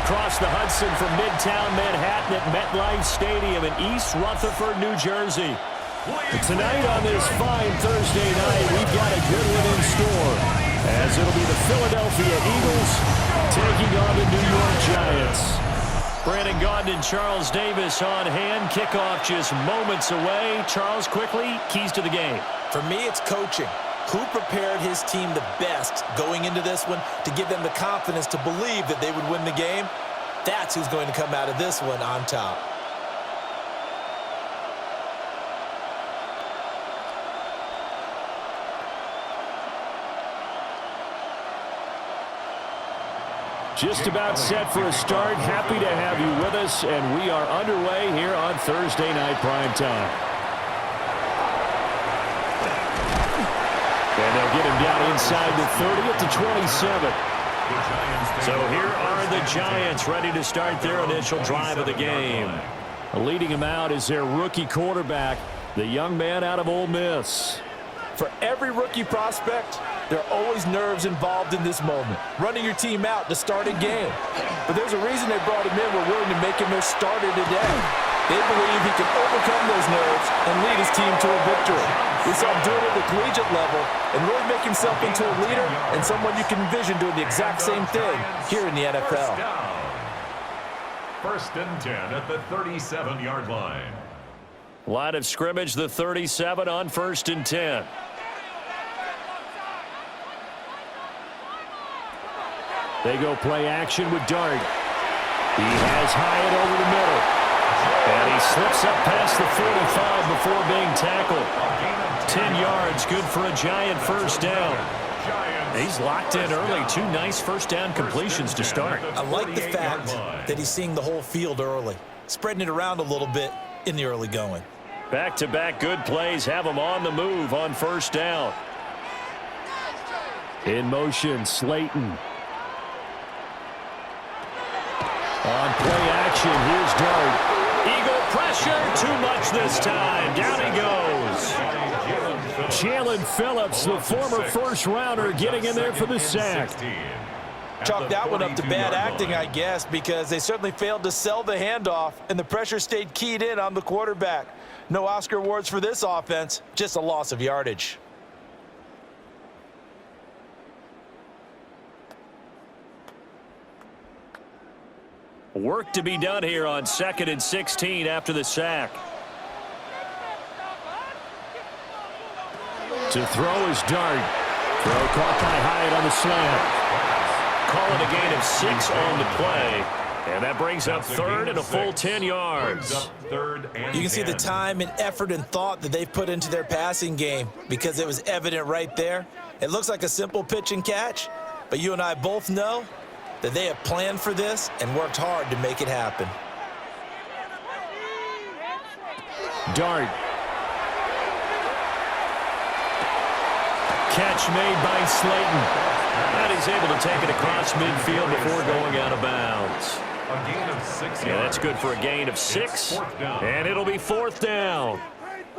across the Hudson from Midtown Manhattan at MetLife Stadium in East Rutherford, New Jersey. Tonight on this fine Thursday night, we've got a good one in store, as it'll be the Philadelphia Eagles taking on the New York Giants. Brandon Gaudin and Charles Davis on hand. Kickoff just moments away. Charles, quickly, keys to the game. For me, it's coaching. Who prepared his team the best going into this one to give them the confidence to believe that they would win the game? That's who's going to come out of this one on top. Just about set for a start. Happy to have you with us, and we are underway here on Thursday Night Primetime. And they'll get him down inside the 30 at the 27. So here are the Giants ready to start their initial drive of the game. Leading him out is their rookie quarterback, the young man out of Ole Miss. For every rookie prospect, there are always nerves involved in this moment, running your team out to start a game. But there's a reason they brought him in. We're willing to make him their starter today. They believe he can overcome those nerves and lead his team to a victory. We saw him do it at the collegiate level and really make himself into a leader and someone you can envision doing the exact same thing here in the NFL. First and 10 at the 37-yard line. Line of scrimmage, the 37 on first and 10. They go play action with Dart. He has Hyatt over the middle. And he slips up past the 45 before being tackled. 10 yards, good for a Giant first down. He's locked in early. 2 nice first down completions to start. I like the fact that he's seeing the whole field early, spreading it around a little bit in the early going. Back-to-back good plays have him on the move on first down. In motion, Slayton. On play action, here's Dart. Eagle pressure, too much this time. Down he goes. Jalen Phillips, the former first-rounder, getting in there for the sack. Chalk that one up to bad acting, I guess, because they certainly failed to sell the handoff, and the pressure stayed keyed in on the quarterback. No Oscar awards for this offense, just a loss of yardage. Work to be done here on 2nd and 16 after the sack. To throw is Dart. Throw caught by Hyatt on the slant. Call it a gain of 6 on the play. And that brings up third and a full 10 yards. You can see the time and effort and thought that they've put into their passing game because it was evident right there. It looks like a simple pitch and catch, but you and I both know that they have planned for this and worked hard to make it happen. Dart. Catch made by Slayton. And he's able to take it across midfield before going out of bounds. A gain of 6 yards. Yeah, that's good for a gain of 6. And it'll be 4th down.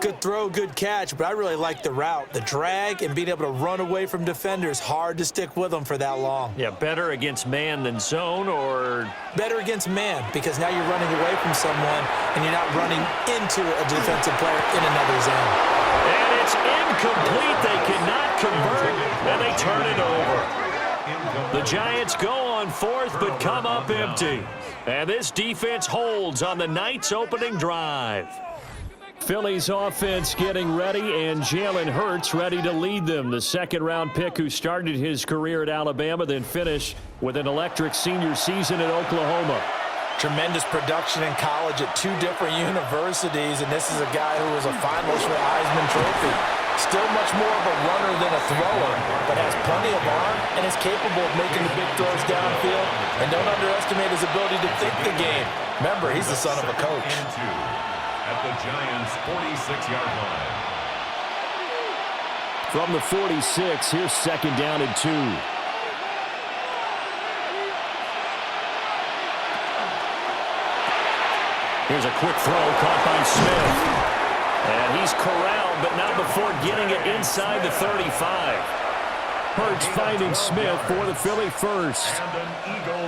Good throw, good catch, but I really like the route. The drag and being able to run away from defenders, hard to stick with them for that long. Yeah, better against man than zone, or? Better against man, because now you're running away from someone and you're not running into a defensive player in another zone. And it's incomplete. They cannot convert, and they turn it over. The Giants go on 4th, but come up empty. And this defense holds on the night's opening drive. Philly's offense getting ready, and Jalen Hurts ready to lead them. The second-round pick who started his career at Alabama, then finished with an electric senior season at Oklahoma. Tremendous production in college at 2 different universities, and this is a guy who was a finalist for the Heisman Trophy. Still much more of a runner than a thrower, but has plenty of arm and is capable of making the big throws downfield. And don't underestimate his ability to think the game. Remember, he's the son of a coach. At the Giants' 46-yard line. From the 46, here's 2nd down and 2. Here's a quick throw caught by Smith. And he's corralled, but not before getting it inside the 35. Hurts finding Smith for the Philly first.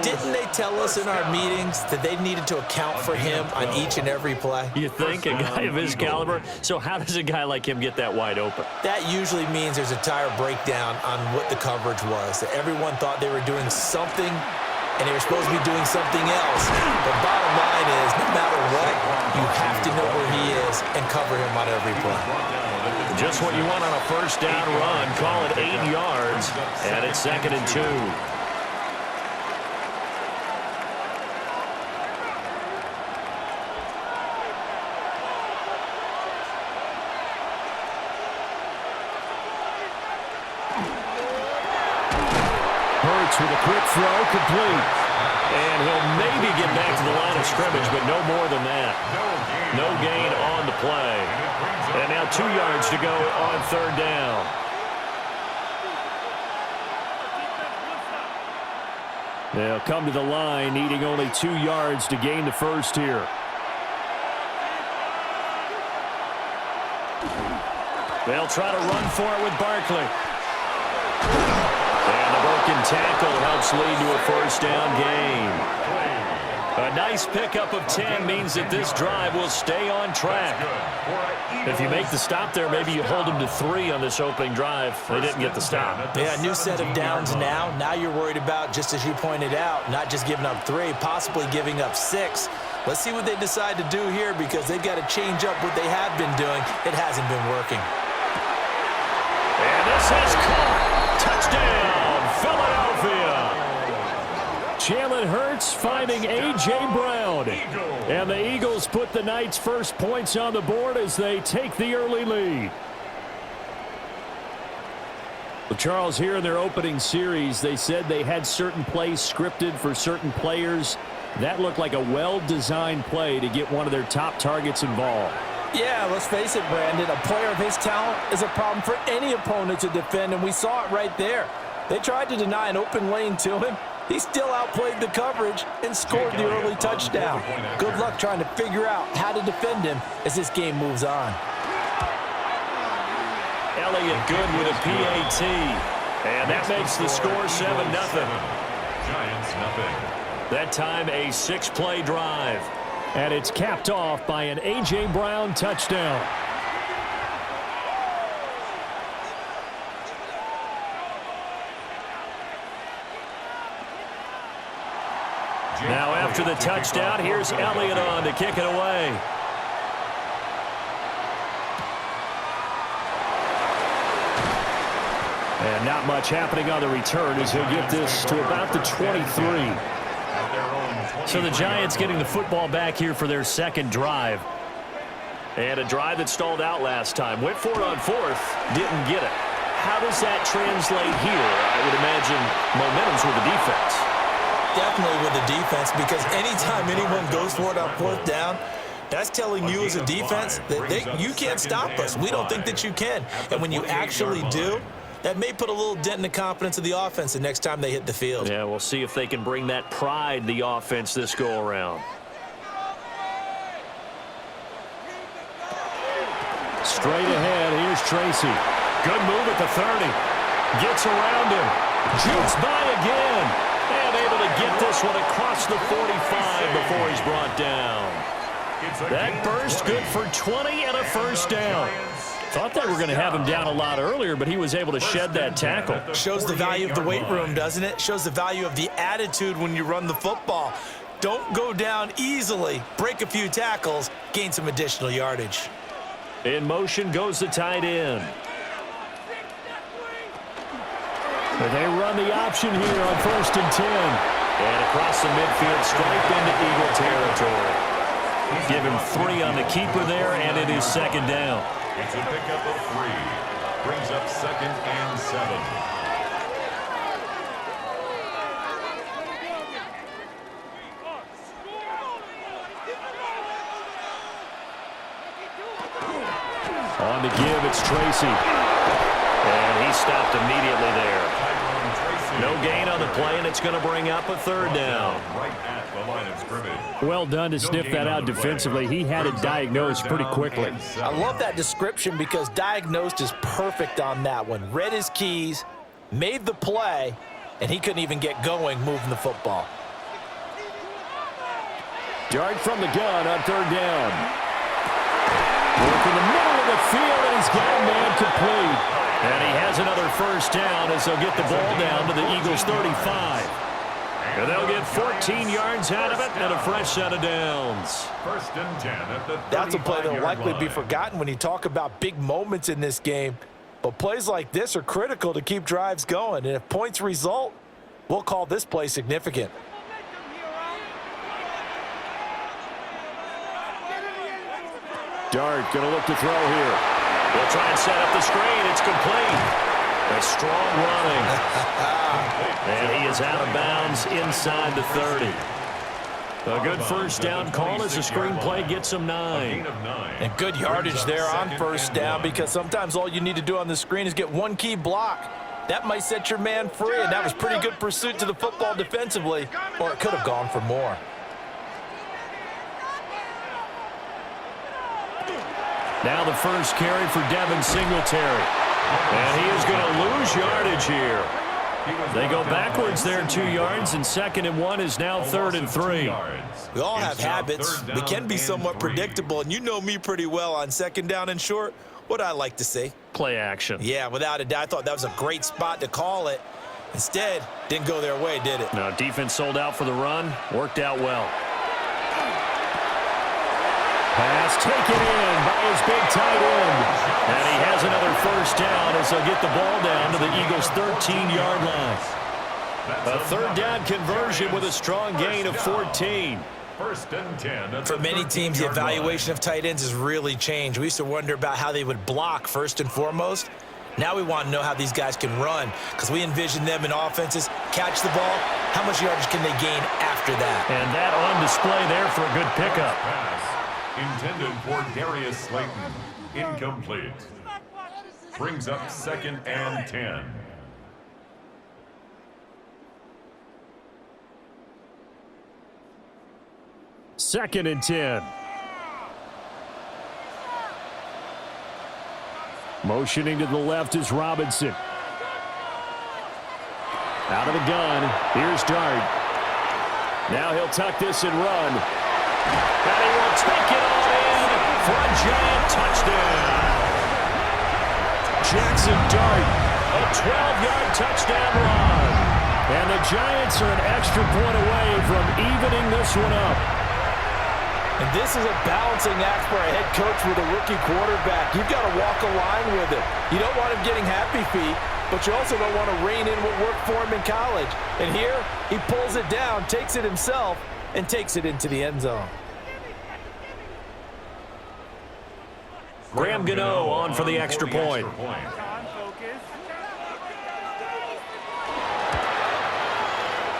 Didn't they tell us in our meetings that they needed to account for him on each and every play? You think? A guy of his caliber? So how does a guy like him get that wide open? That usually means there's a tire breakdown on what the coverage was. That everyone thought they were doing something, and they were supposed to be doing something else. But bottom line is, no matter what, you have to know where he is and cover him on every play. Just what you want on a first down run. Call it 8 yards, and it's 2nd and 2. Hurts with a quick throw, complete. And he'll maybe get back to the line of scrimmage, but no more than that. No gain on the play. And now 2 yards to go on 3rd down. They'll come to the line, needing only 2 yards to gain the first here. They'll try to run for it with Barkley. And the broken tackle helps lead to a first down gain. A nice pickup of 10 means that this drive will stay on track. If you make the stop there, maybe you hold them to 3 on this opening drive. They didn't get the stop. Yeah, new set of downs now. Now you're worried about, just as you pointed out, not just giving up 3, possibly giving up 6. Let's see what they decide to do here, because they've got to change up what they have been doing. It hasn't been working. And this is caught. Touchdown, Philadelphia. Jalen Hurts finding A.J. Brown. And the Eagles put the Knights' first points on the board as they take the early lead. Well, Charles, here in their opening series, they said they had certain plays scripted for certain players. That looked like a well-designed play to get one of their top targets involved. Yeah, let's face it, Brandon. A player of his talent is a problem for any opponent to defend, and we saw it right there. They tried to deny an open lane to him. He still outplayed the coverage and scored the early touchdown. Good luck trying to figure out how to defend him as this game moves on. Elliott good with a PAT. And that makes the score 7-0. Giants nothing. That time a 6-play drive. And it's capped off by an A.J. Brown touchdown. Now after the touchdown, here's Elliott on to kick it away. And not much happening on the return as he'll get this to about the 23. So the Giants getting the football back here for their second drive. And a drive that stalled out last time. Went for it on 4th, didn't get it. How does that translate here? I would imagine momentum's with the defense. Definitely with the defense, because anytime anyone goes for it on 4th down, that's telling you as a defense that you can't stop us. We don't think that you can. And when you actually do, that may put a little dent in the confidence of the offense the next time they hit the field. Yeah, we'll see if they can bring that pride, the offense, this go-around. Straight ahead, here's Tracy. Good move at the 30. Gets around him. Jukes by again. And able to get this one across the 45 before he's brought down. That burst good for 20 and a first down. Thought they were going to have him down a lot earlier, but he was able to shed that tackle. Shows the value of the weight room, doesn't it? Shows the value of the attitude when you run the football. Don't go down easily. Break a few tackles, gain some additional yardage. In motion goes the tight end. They run the option here on 1st and 10. And across the midfield, stripe into Eagle territory. Give him 3 on the keeper there, and it is 2nd down. It's a pickup of 3. Brings up 2nd and 7. On the give, it's Tracy. And he stopped immediately there. No gain on the play, and it's going to bring up a 3rd down. Right at the line of scrimmage. Well done to sniff that out defensively. He had it diagnosed pretty quickly. I love that description because diagnosed is perfect on that one. Read his keys, made the play, and he couldn't even get going moving the football. Dart from the gun on third down. Work in the middle of the field, and he's got a man complete. And he has another first down as they'll get the ball down to the Eagles' 35. And they'll get 14 yards out of it and a fresh set of downs. First and 10 at the 35-yard line. That's a play that will likely be forgotten when you talk about big moments in this game. But plays like this are critical to keep drives going. And if points result, we'll call this play significant. Dart going to look to throw here. He'll try and set up the screen. It's complete. A strong running. And he is out of bounds inside the 30. A good first down call as the screenplay gets him 9. And good yardage there on first down, because sometimes all you need to do on the screen is get one key block. That might set your man free, and that was pretty good pursuit to the football defensively, or it could have gone for more. Now the first carry for Devin Singletary. And he is going to lose yardage here. They go backwards there 2 yards, and 2nd and 1 is now 3rd and 3. We all have habits. We can be somewhat predictable, and you know me pretty well on 2nd down and short. What I like to say? Play action. Yeah, without a doubt. I thought that was a great spot to call it. Instead, didn't go their way, did it? No, defense sold out for the run. Worked out well. Pass taken in by his big tight end. And he has another first down as they'll get the ball down to the Eagles' 13-yard line. A 3rd down conversion with a strong gain of 14. First and 10. For many teams, the evaluation of tight ends has really changed. We used to wonder about how they would block first and foremost. Now we want to know how these guys can run, because we envision them in offenses catch the ball. How much yardage can they gain after that? And that on display there for a good pickup. Pass intended for Darius Slayton. Incomplete. Brings up 2nd and 10. Second and 10. Motioning to the left is Robinson. Out of the gun. Here's Dart. Now he'll tuck this and run. And he will take it all in for a giant touchdown. Jackson Dart, a 12-yard touchdown run. And the Giants are an extra point away from evening this one up. And this is a balancing act for a head coach with a rookie quarterback. You've got to walk a line with him. You don't want him getting happy feet, but you also don't want to rein in what worked for him in college. And here, he pulls it down, takes it himself, and takes it into the end zone. Graham Gano on for the extra point.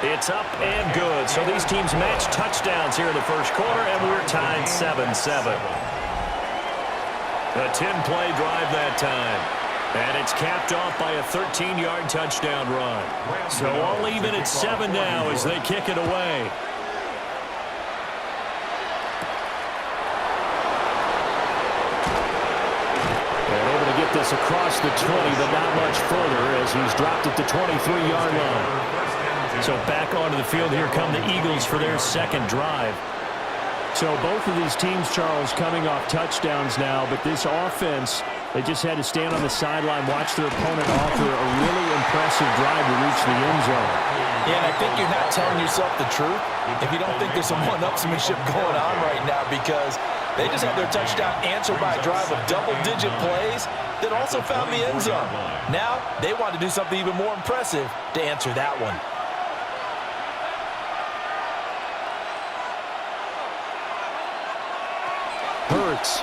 It's up and good. So these teams match touchdowns here in the first quarter, and we're tied 7-7. A 10-play drive that time. And it's capped off by a 13-yard touchdown run. So all even at 7 now as they kick it away. This across the 20, but not much further as he's dropped it to 23-yard line. So back onto the field here come the Eagles for their 2nd drive. So both of these teams, Charles, coming off touchdowns now, but this offense, they just had to stand on the sideline, watch their opponent offer a really impressive drive to reach the end zone. Yeah, and I think you're not telling yourself the truth if you don't think there's some one-upsmanship going on right now, because they just had their touchdown answered by a drive of double-digit plays that also found the end zone. Now, they want to do something even more impressive to answer that one. Hurts.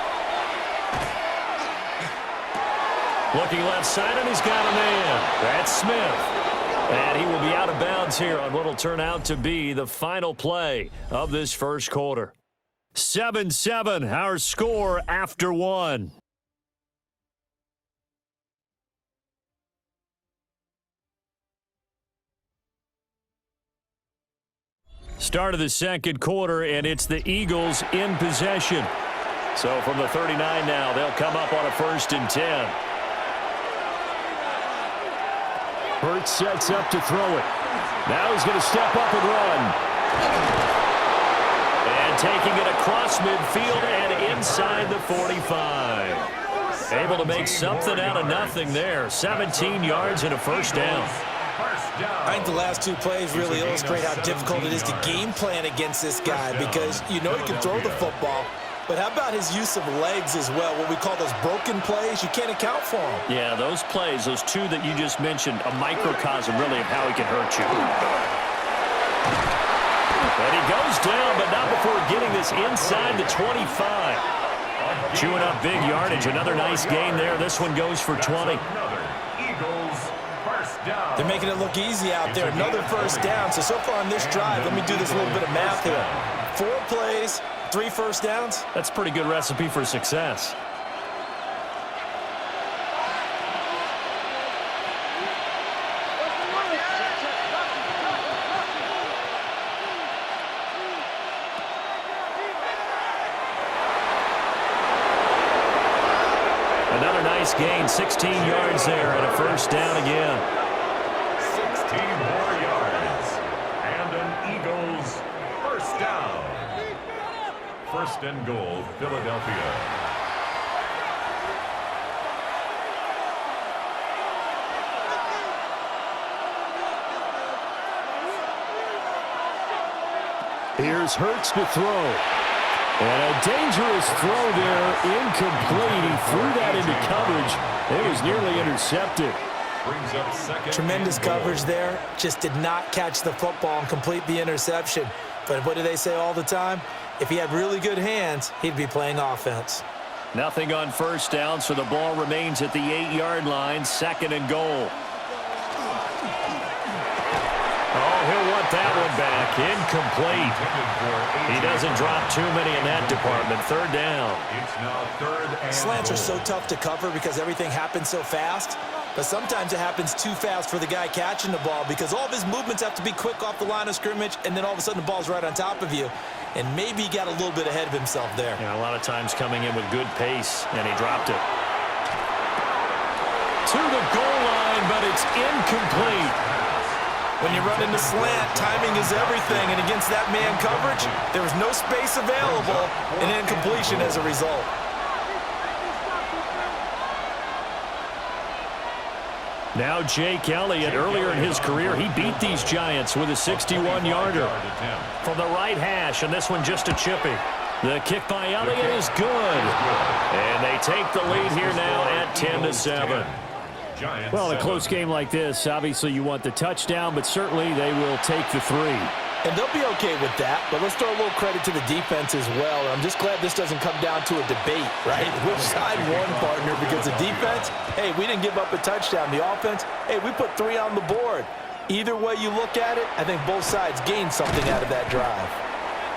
Looking left side, and he's got a man. That's Smith. And he will be out of bounds here on what will turn out to be the final play of this first quarter. 7-7, our score after 1. Start of the second quarter, and it's the Eagles in possession. So from the 39 now, they'll come up on a 1st and 10. Hurts sets up to throw it. Now he's going to step up and run. And taking it across midfield and inside the 45. Able to make something out of nothing there. 17 yards and a first down. I think the last two plays really illustrate how difficult it is to game plan against this guy because you know he can throw the football, but how about his use of legs as well, what we call those broken plays? You can't account for them. Yeah, those plays, those two that you just mentioned, a microcosm really of how he can hurt you. And he goes down, but not before getting this inside the 25. Chewing up big yardage, another nice gain there. This one goes for 20. They're making it look easy out there. Another first down. So far on this drive, let me do this little bit of math here. 4 plays, 3 first downs. That's a pretty good recipe for success. Another nice gain, 16 yards there, and a first down again. 16 more yards. And an Eagles first down. First and goal, Philadelphia. Here's Hurts to throw. And a dangerous throw there, incomplete. He threw that into coverage. It was nearly intercepted. Brings up second. Tremendous coverage there. Just did not catch the football and complete the interception. But what do they say all the time? If he had really good hands, he'd be playing offense. Nothing on first down, so the ball remains at the 8-yard line, second and goal. Oh, he'll want that one back. Incomplete. He doesn't drop too many in that department. Third down. It's now third and Slants are goal. so tough to cover because everything happens so fast. But sometimes it happens too fast for the guy catching the ball because all of his movements have to be quick off the line of scrimmage, and then all of a sudden the ball's right on top of you. And maybe he got a little bit ahead of himself there. Yeah, a lot of times coming in with good pace, and he dropped it. To the goal line, but it's incomplete. When you run into slant, timing is everything, and against that man coverage, there was no space available, and incompletion as a result. Now Jake Elliott, earlier in his career, he beat these Giants with a 61-yarder from the right hash, and this one just a chippy. The kick by Elliott is good, and they take the lead here now at 10-7. Well, in a close game like this, obviously you want the touchdown, but certainly they will take the 3. And they'll be okay with that, but let's throw a little credit to the defense as well. I'm just glad this doesn't come down to a debate, right? Which side won, partner? Because the defense, hey, we didn't give up a touchdown. The offense, hey, we put 3 on the board. Either way you look at it, I think both sides gained something out of that drive.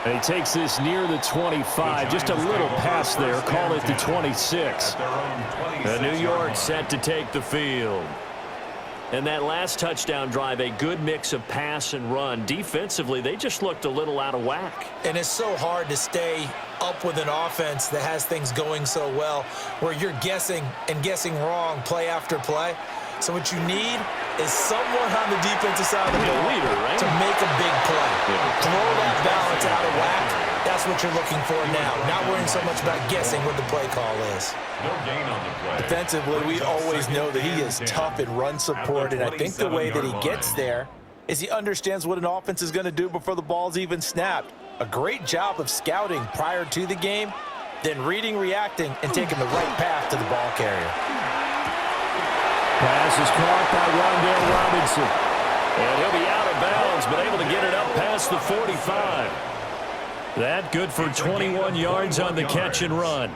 And he takes this near the 25. Just a little pass there. Call it the 26. And New York set to take the field. And that last touchdown drive, a good mix of pass and run. Defensively, they just looked a little out of whack. And it's so hard to stay up with an offense that has things going so well, where you're guessing and guessing wrong play after play. So what you need is someone on the defensive side of the ball to make a big play. Throw that balance out of whack. That's what you're looking for now. Not worrying so much about guessing what the play call is. No gain on the play. Defensively, we always know that he is tough in run support, and I think the way that he gets there is he understands what an offense is going to do before the ball's even snapped. A great job of scouting prior to the game, then reading, reacting, and taking the right path to the ball carrier. Pass is caught by Rondale Robinson. And he'll be out of bounds, but able to get it up past the 45. That good for 21 yards on the catch and run.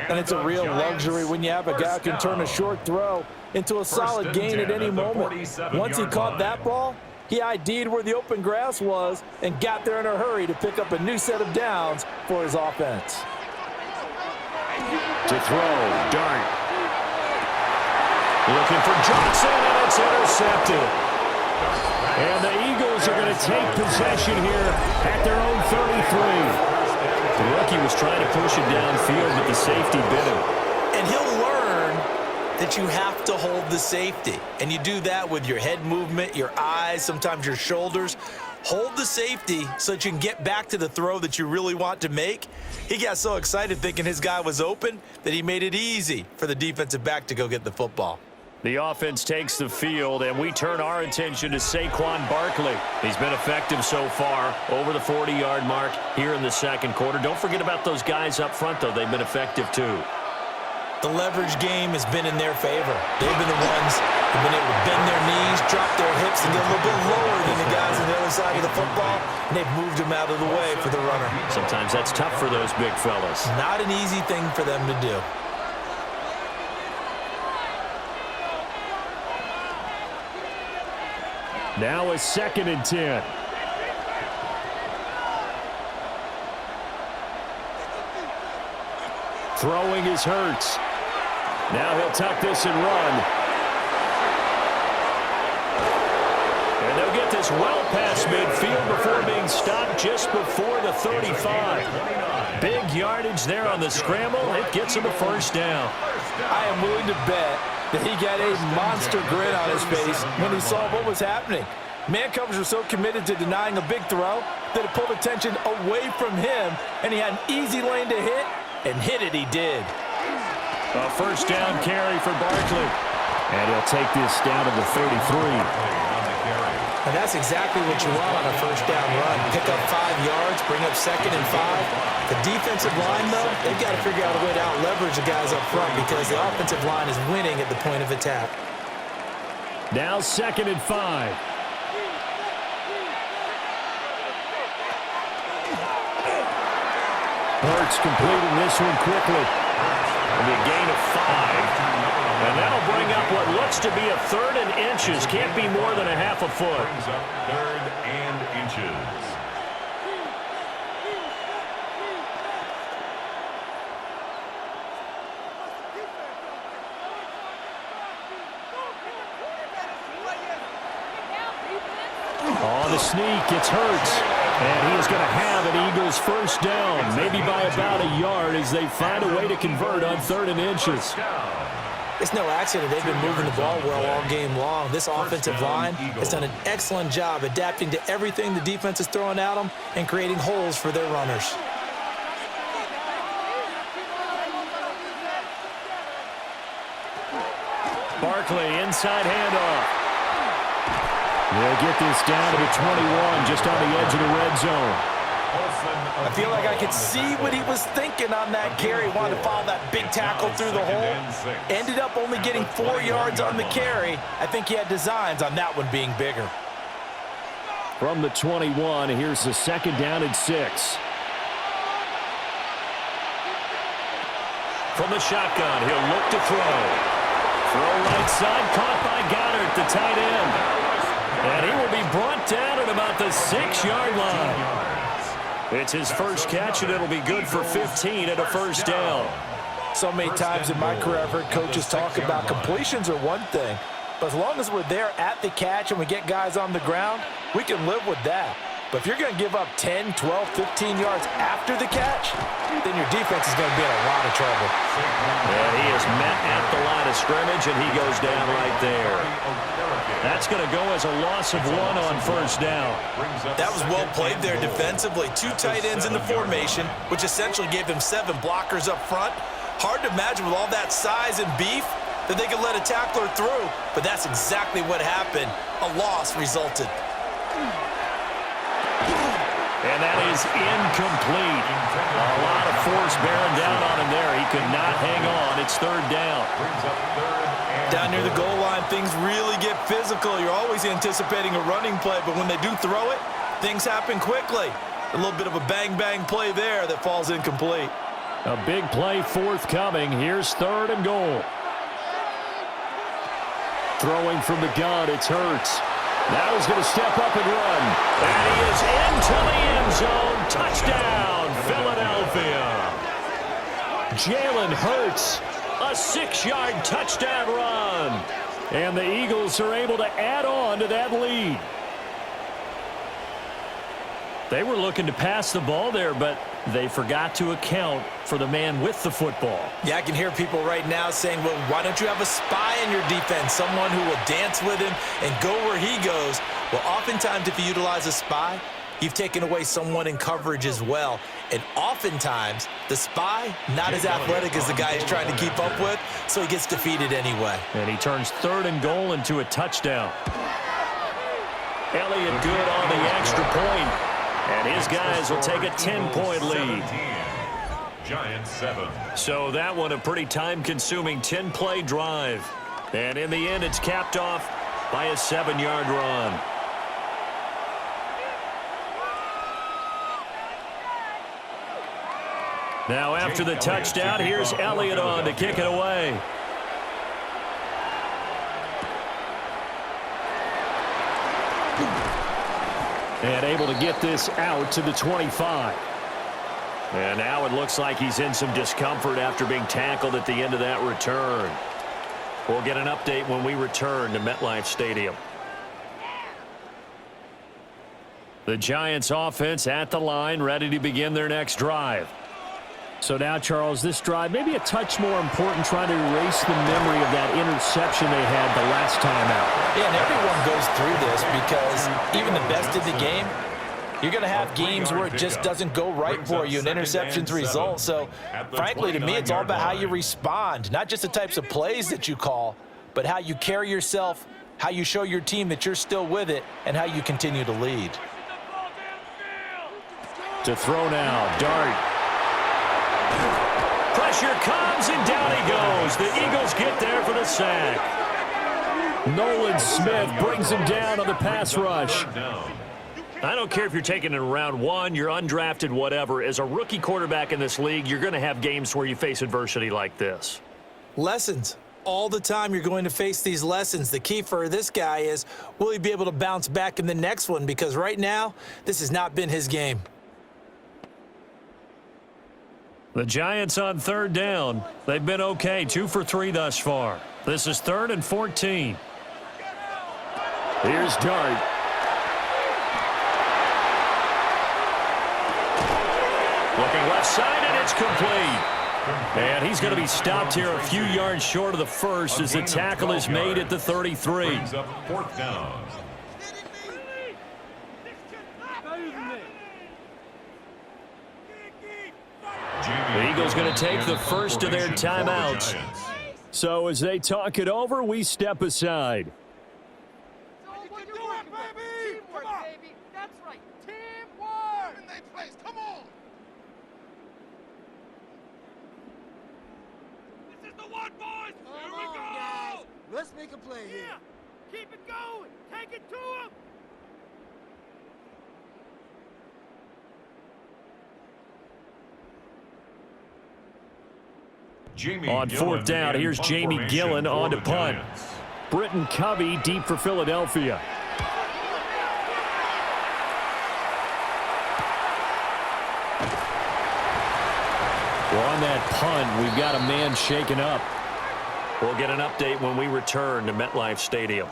And it's a real luxury when you have a guy who can turn a short throw into a solid gain at any moment. Once he caught that ball, he ID'd where the open grass was and got there in a hurry to pick up a new set of downs for his offense. To throw, Dart. Looking for Johnson, and it's intercepted. And the Eagles are going to take possession here at their own 33. The rookie was trying to push it downfield, but the safety bit him. And he'll learn that you have to hold the safety. And you do that with your head movement, your eyes, sometimes your shoulders. Hold the safety so that you can get back to the throw that you really want to make. He got so excited thinking his guy was open that he made it easy for the defensive back to go get the football. The offense takes the field, and we turn our attention to Saquon Barkley. He's been effective so far, over the 40-yard mark here in the second quarter. Don't forget about those guys up front, though. They've been effective, too. The leverage game has been in their favor. They've been the ones who've been able to bend their knees, drop their hips, and get a little bit lower than the guys on the other side of the football, and they've moved them out of the way for the runner. Sometimes that's tough for those big fellas. Not an easy thing for them to do. Now a 2nd and 10. Throwing is Hurts. Now he'll tuck this and run. And they'll get this well past midfield before being stopped just before the 35. Big yardage there on the scramble. It gets him a first down. I am willing to bet that he got a monster grin on his face when he saw what was happening. Man coverage was so committed to denying a big throw that it pulled attention away from him, and he had an easy lane to hit, and hit it he did. A first down carry for Barkley. And he'll take this down to the 33. And that's exactly what you want on a first down run. Pick up 5 yards, bring up 2nd and 5. The defensive line, though, they've got to figure out a way to out-leverage the guys up front because the offensive line is winning at the point of attack. Now 2nd and 5. Hurts completing this one quickly. It'll be a gain of 5. And that'll bring up what looks to be a 3rd and inches. Can't be more than a half a foot. Brings up 3rd and inches. On the sneak, it's Hurts. And he is going to have an Eagles first down, maybe by about a yard as they find a way to convert on 3rd and inches. It's no accident they've been moving the ball well all game long. This offensive line has done an excellent job adapting to everything the defense is throwing at them and creating holes for their runners. Barkley, inside handoff. They'll get this down to the 21, just on the edge of the red zone. I feel like I could see what he was thinking on that carry. Wanted to follow that big tackle through the hole. Ended up only getting 4 yards on the carry. I think he had designs on that one being bigger. From the 21, here's the 2nd down and 6. From the shotgun, he'll look to throw. Throw right side, caught by Goddard, the tight end. And he will be brought down at about the 6-yard line. It's his first catch, and it'll be good for 15 at a first down. So many times in my career, I've heard coaches talk about completions are one thing, but as long as we're there at the catch and we get guys on the ground, we can live with that. But if you're going to give up 10, 12, 15 yards after the catch, then your defense is going to be in a lot of trouble. And he is met at the line of scrimmage, and he goes down right there. That's going to go as a loss of 1 on first down. That was well played there defensively. 2 tight ends in the formation, which essentially gave him 7 blockers up front. Hard to imagine with all that size and beef that they could let a tackler through, but that's exactly what happened. A loss resulted. And that is incomplete. A lot of force bearing down on him there. He could not hang on. It's 3rd down. Down near the goal line, things really get physical. You're always anticipating a running play, but when they do throw it, things happen quickly. A little bit of a bang-bang play there that falls incomplete. A big play forthcoming. Here's 3rd and goal. Throwing from the gun, it's Hurts. Now he's going to step up and run. And he is into the end zone. Touchdown, Philadelphia. Jalen Hurts, a 6-yard touchdown run. And the Eagles are able to add on to that lead. They were looking to pass the ball there, but they forgot to account for the man with the football. Yeah, I can hear people right now saying, well, why don't you have a spy in your defense, someone who will dance with him and go where he goes? Well, oftentimes if you utilize a spy, you've taken away someone in coverage as well. And oftentimes, the spy, not as athletic as the guy he's trying to keep up with, so he gets defeated anyway. And he turns 3rd and goal into a touchdown. Elliott good on the extra point. And his guys will take a 10-point lead. Giants 7. So that one a pretty time-consuming 10-play drive. And in the end, it's capped off by a 7-yard run. Now after the touchdown, here's Elliott on to kick it away. And able to get this out to the 25. And now it looks like he's in some discomfort after being tackled at the end of that return. We'll get an update when we return to MetLife Stadium. The Giants offense at the line, ready to begin their next drive. So now, Charles, this drive maybe a touch more important, trying to erase the memory of that interception they had the last time out. Yeah, and everyone goes through this because even the best in the game, you're going to have games where it just doesn't go right for you and interceptions result. So, frankly, to me, it's all about how you respond, not just the types of plays that you call, but how you carry yourself, how you show your team that you're still with it, and how you continue to lead. To throw now, Dart. Pressure comes, and down he goes. The Eagles get there for the sack. Nolan Smith brings him down on the pass rush. I don't care if you're taking it in round 1, you're undrafted, whatever. As a rookie quarterback in this league, you're going to have games where you face adversity like this. Lessons. All the time you're going to face these lessons. The key for this guy is, will he be able to bounce back in the next one? Because right now, this has not been his game. The Giants on 3rd down. They've been okay, 2 for 3 thus far. This is 3rd and 14. Here's Dart. Looking left side, and it's complete. And he's going to be stopped here a few yards short of the first as the tackle is made at the 33. Brings up 4th down. The Eagles going to take the first of their timeouts. So as they talk it over, we step aside. That's right. Teamwork. In their place. Come on. This is the one, boys. Here we go. Guys. Let's make a play here. Keep it going. Take it to him. On 4th down, here's Jamie Gillen on to punt. Britton Covey deep for Philadelphia. Well, on that punt, we've got a man shaken up. We'll get an update when we return to MetLife Stadium.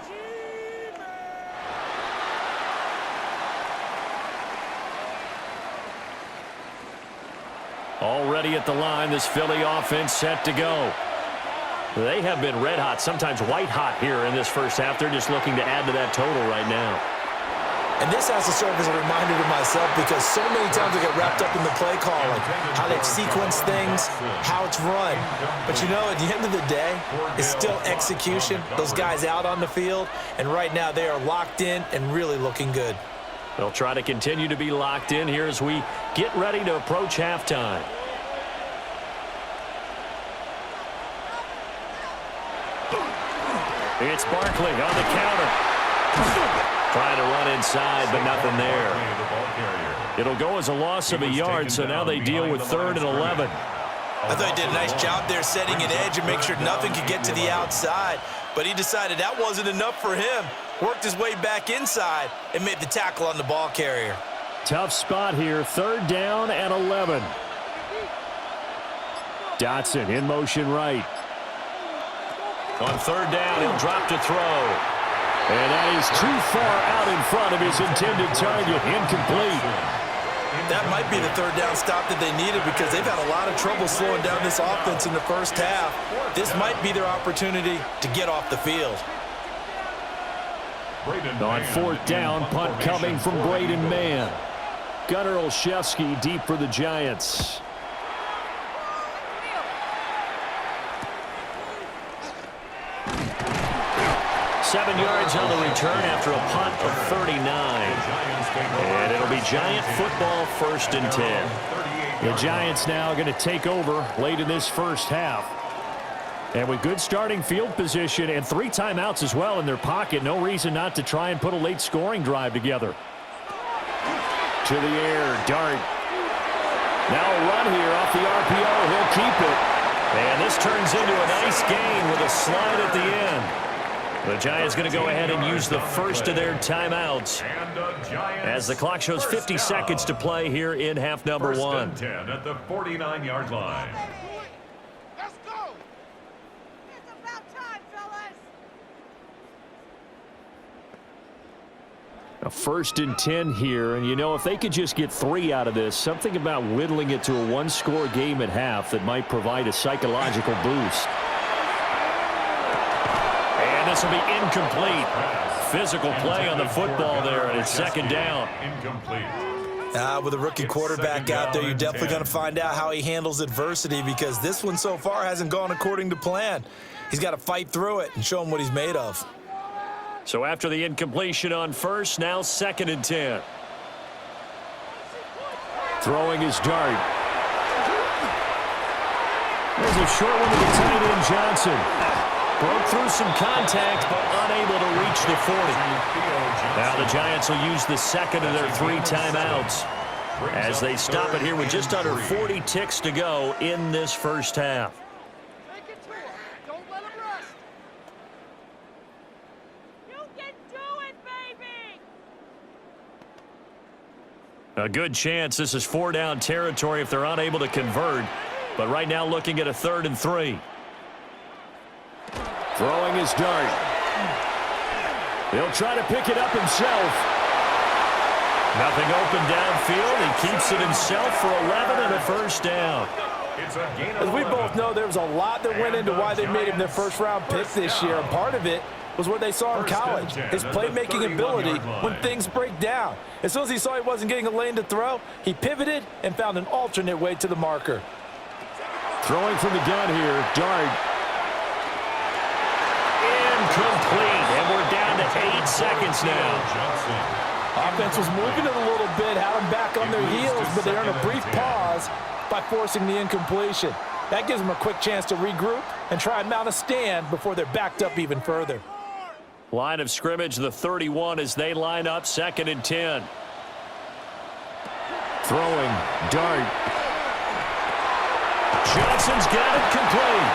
Already at the line, this Philly offense set to go. They have been red hot, sometimes white hot here in this first half. They're just looking to add to that total right now. And this has to serve as a reminder to myself because so many times I get wrapped up in the play calling, how they sequence things, how it's run. But, you know, at the end of the day, it's still execution. Those guys out on the field, and right now they are locked in and really looking good. They'll try to continue to be locked in here as we get ready to approach halftime. It's Barkley on the counter. Trying to run inside, but nothing there. It'll go as a loss of a yard, so now they deal with 3rd and 11. I thought he did a nice job there setting an edge and make sure nothing could get to the outside, but he decided that wasn't enough for him. Worked his way back inside and made the tackle on the ball carrier. Tough spot here, 3rd down and 11. Dotson in motion right. On 3rd down, he'll drop to throw. And that is too far out in front of his intended target. Incomplete. That might be the third down stop that they needed because they've had a lot of trouble slowing down this offense in the first half. This might be their opportunity to get off the field. On fourth down, punt coming from Braden Mann. Gunnar Olszewski deep for the Giants. Seven yards on the return after a punt of 39. And it'll be Giant football, 1st and 10. The Giants now going to take over late in this first half. And with good starting field position and 3 timeouts as well in their pocket, no reason not to try and put a late scoring drive together. To the air, Dart. Now a run here off the RPO. He'll keep it. And this turns into a nice gain with a slide at the end. The Giants going to go ahead and use the first of their timeouts as the clock shows 50 seconds to play here in half number 1. 10 at the 49-yard line. Let's go! It's about time, fellas! A 1st and 10 here, and you know, if they could just get 3 out of this, something about whittling it to a 1-score game at half that might provide a psychological boost. This will be incomplete. Physical play on the football there, and it's 2nd down. Incomplete. With a rookie quarterback out there, you're definitely going to find out how he handles adversity because this one so far hasn't gone according to plan. He's got to fight through it and show him what he's made of. So after the incompletion on first, now 2nd and 10. Throwing his Dart. There's a short one to the tight end, Johnson. Broke through some contact, but unable to reach the 40. Now the Giants will use the 2nd of their 3 timeouts as they stop it here with just under 40 ticks to go in this first half. Take it to him. Don't let him rest. You can do it, baby! A good chance this is 4-down territory if they're unable to convert. But right now looking at a 3rd and 3. Throwing his Dart. He'll try to pick it up himself. Nothing open downfield. He keeps it himself for 11 and a 1st down. As we both know, there was a lot that went into why they made him their first-round pick this year. And part of it was what they saw in college, his playmaking ability when things break down. As soon as he saw he wasn't getting a lane to throw, he pivoted and found an alternate way to the marker. Throwing from the gun here, Dart. Incomplete, and we're down to 8 seconds now. Offense was moving it a little bit, had them back on their heels, but they earned a brief pause by forcing the incompletion. That gives them a quick chance to regroup and try and mount a stand before they're backed up even further. Line of scrimmage, the 31 as they line up, 2nd and 10. Throwing, Dart. Johnson's got it complete.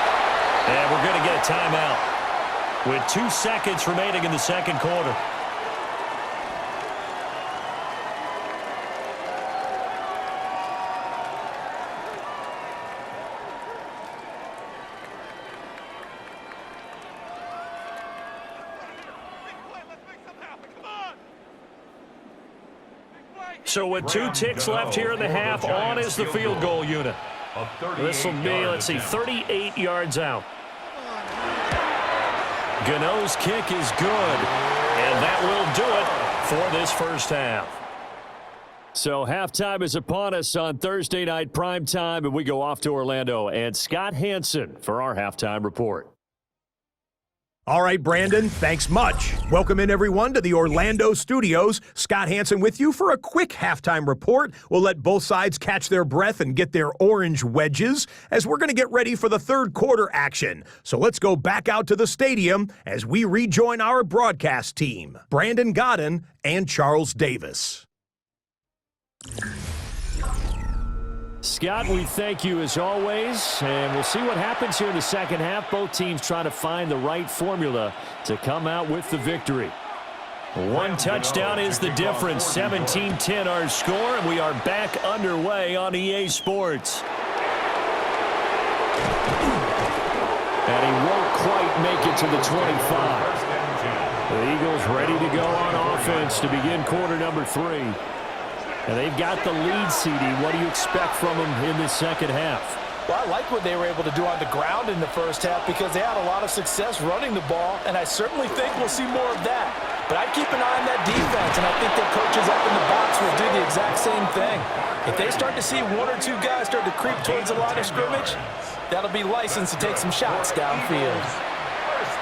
And we're going to get a timeout with 2 seconds remaining in the 2nd quarter. So with 2 ticks left here in the half, on is the field goal unit. This will be, let's see, 38 yards out. Gano's kick is good, and that will do it for this first half. So halftime is upon us on Thursday night primetime, and we go off to Orlando. And Scott Hansen for our halftime report. All right, Brandon, thanks much. Welcome in, everyone, to the Orlando studios. Scott Hansen with you for a quick halftime report. We'll let both sides catch their breath and get their orange wedges as we're going to get ready for the 3rd quarter action. So let's go back out to the stadium as we rejoin our broadcast team, Brandon Godden and Charles Davis. Scott, we thank you as always, and we'll see what happens here in the second half. Both teams trying to find the right formula to come out with the victory. 1 touchdown is the difference. 17-10 our score, and we are back underway on EA Sports. And he won't quite make it to the 25. The Eagles ready to go on offense to begin quarter number 3. And they've got the lead, CD. What do you expect from them in this second half? Well, I like what they were able to do on the ground in the first half because they had a lot of success running the ball, and I certainly think we'll see more of that. But I'd keep an eye on that defense, and I think their coaches up in the box will do the exact same thing. If they start to see one or two guys start to creep towards the line of scrimmage, that'll be licensed to take some shots downfield.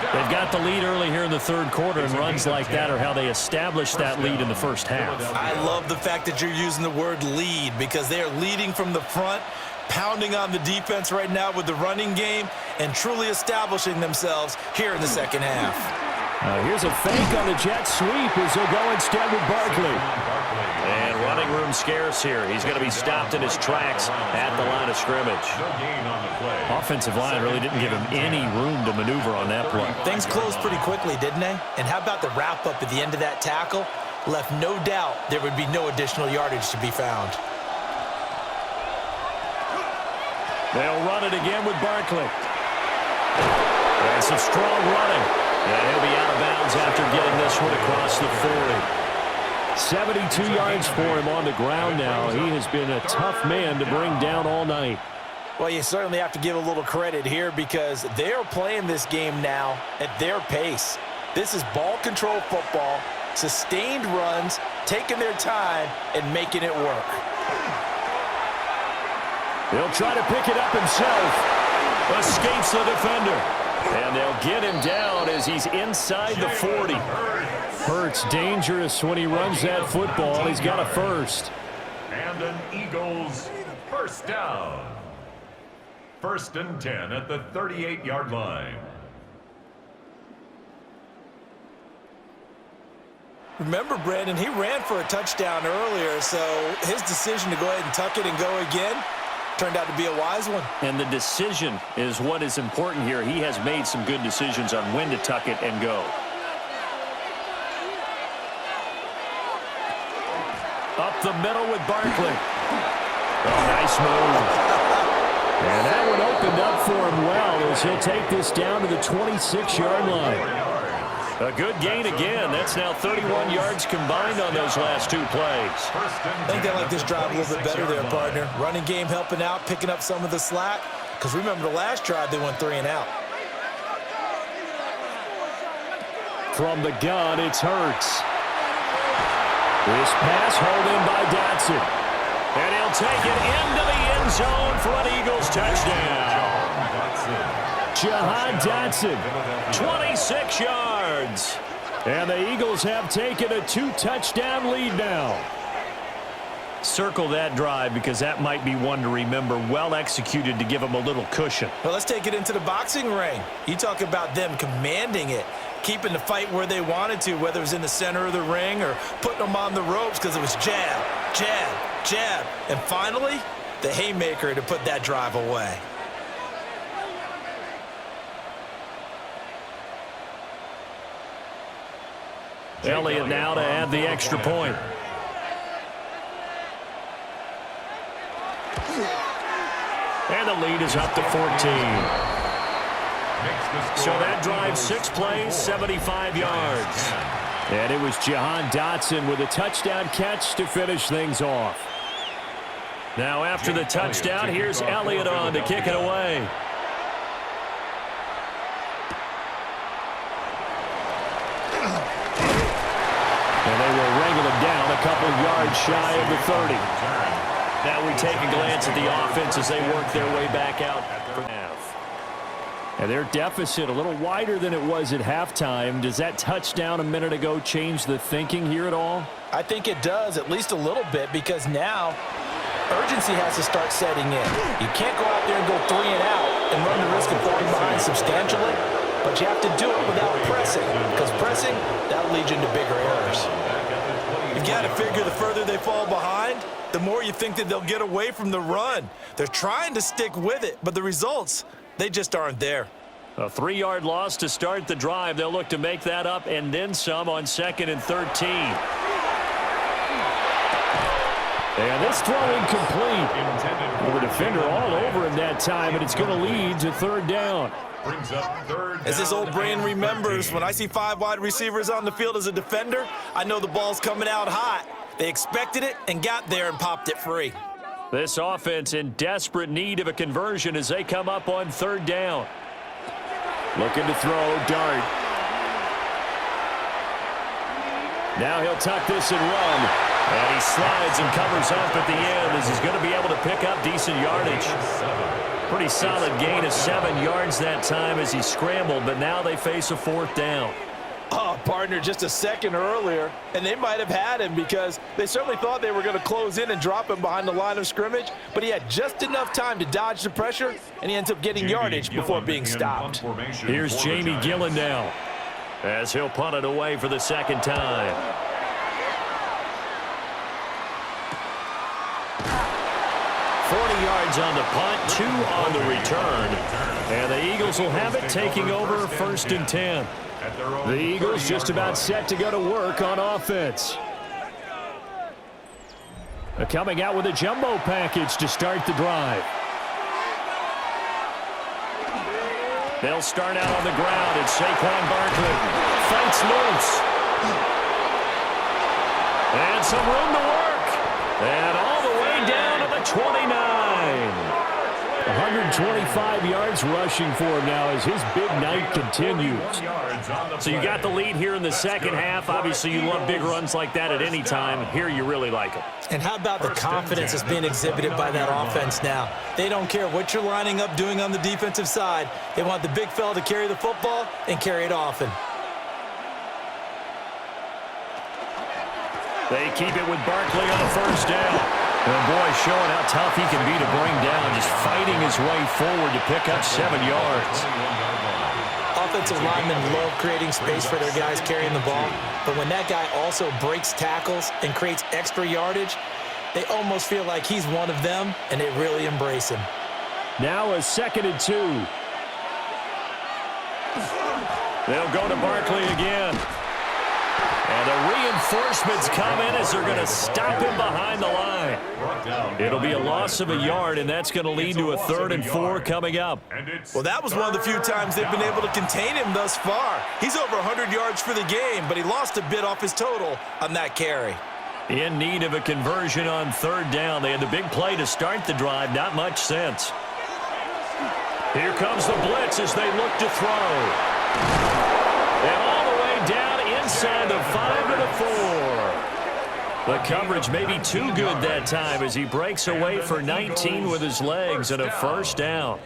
They've got the lead early here in the third quarter, and runs like that are how they established that lead in the first half. I love the fact that you're using the word lead because they are leading from the front, pounding on the defense right now with the running game, and truly establishing themselves here in the second half. Here's a fake on the jet sweep as they'll go instead with Barkley. And running room scarce here. He's going to be stopped in his tracks at the line of scrimmage. Offensive line really didn't give him any room to maneuver on that play. Things closed pretty quickly, didn't they? And how about the wrap-up at the end of that tackle? Left no doubt there would be no additional yardage to be found. They'll run it again with Barkley. And some strong running. And he'll be out of bounds after getting this one across the 40. 72 yards for him on the ground now. He has been a tough man to bring down all night. Well, you certainly have to give a little credit here because they're playing this game now at their pace. This is ball control football, sustained runs, taking their time, and making it work. He'll try to pick it up himself. Escapes the defender. And they'll get him down as he's inside the 40. Hurts dangerous when he runs that football. He's got a first. And an Eagles first down. 1st and 10 at the 38-yard line. Remember, Brandon, he ran for a touchdown earlier, so his decision to go ahead and tuck it and go again turned out to be a wise one. And the decision is what is important here. He has made some good decisions on when to tuck it and go. Up the middle with Barkley. Oh, nice move. And that one opened up for him well as he'll take this down to the 26-yard line. A good gain again. That's now 31 yards combined on those last two plays. I think they like this drive a little bit better there, partner. Running game helping out, picking up some of the slack. Because remember the last drive, they went 3 and out. From the gun, it's Hurts. This pass hauled in by Dotson. And he'll take it into the end zone for an Eagles touchdown. Jahan Dotson, 26 yards. And the Eagles have taken a 2-touchdown lead now. Circle that drive because that might be one to remember. Well executed to give them a little cushion. Well, let's take it into the boxing ring. You talk about them commanding it, keeping the fight where they wanted to, whether it was in the center of the ring or putting them on the ropes because it was jab, jab, jab. And finally, the haymaker to put that drive away. Elliott now to add the extra point. And the lead is up to 14. So that drive 6 plays, 75 yards. And it was Jahan Dotson with a touchdown catch to finish things off. Now after the touchdown, here's Elliott on to kick it away. And they will wrangle him down a couple yards shy of the 30. Now we take a glance at the offense as they work their way back out for half. And their deficit a little wider than it was at halftime. Does that touchdown a minute ago change the thinking here at all? I think it does, at least a little bit, because now urgency has to start setting in. You can't go out there and go 3 and out and run the risk of falling behind substantially, but you have to do it without pressing, because pressing, that'll lead you into bigger errors. You've got to figure the further they fall behind, the more you think that they'll get away from the run. They're trying to stick with it, but the results, they just aren't there. A 3-yard loss to start the drive. They'll look to make that up and then some on 2nd and 13. And this throw incomplete. The defender all over him that time, and it's going to lead to 3rd down. Brings up 3rd down. As this old brain remembers, when I see 5 wide receivers on the field as a defender, I know the ball's coming out hot. They expected it and got there and popped it free. This offense in desperate need of a conversion as they come up on third down. Looking to throw, Dart. Now he'll tuck this and run. And he slides and covers up at the end as he's going to be able to pick up decent yardage. Pretty solid gain of 7 yards that time as he scrambled, but now they face a fourth down. Oh, partner, just a second earlier, and they might have had him because they certainly thought they were going to close in and drop him behind the line of scrimmage, but he had just enough time to dodge the pressure, and he ends up getting yardage before being stopped. Here's Jamie Gillen now as he'll punt it away for the second time. 40 yards on the punt, 2 on the return. And the Eagles will have it, taking over 1st and 10. The Eagles just about set to go to work on offense. Coming out with a jumbo package to start the drive. They'll start out on the ground, and Saquon Barkley fights loose. And some room to work. And all the way down to the 29. 125 yards rushing for him now as his big night continues. So you got the lead here in the second half. Obviously, you love big runs like that at any time. Here you really like them. And how about the confidence that's being exhibited by that offense now? They don't care what you're lining up doing on the defensive side. They want the big fella to carry the football and carry it often. They keep it with Barkley on the first down. And boy, showing how tough he can be to bring down, just fighting his way forward to pick up 7 yards. Offensive linemen love creating space for their guys carrying the ball, but when that guy also breaks tackles and creates extra yardage, they almost feel like he's one of them, and they really embrace him. Now a 2nd and 2. They'll go to Barkley again. And the reinforcements come in as they're going to stop him behind the line. It'll be a loss of a yard, and that's going to lead to a 3rd and 4 coming up. Well, that was one of the few times they've been able to contain him thus far. He's over 100 yards for the game, but he lost a bit off his total on that carry. In need of a conversion on 3rd down. They had the big play to start the drive. Not much sense. Here comes the blitz as they look to throw. And all the way down inside the 5 to the 4. The coverage may be too good that time as he breaks away for 19 with his legs and a 1st down.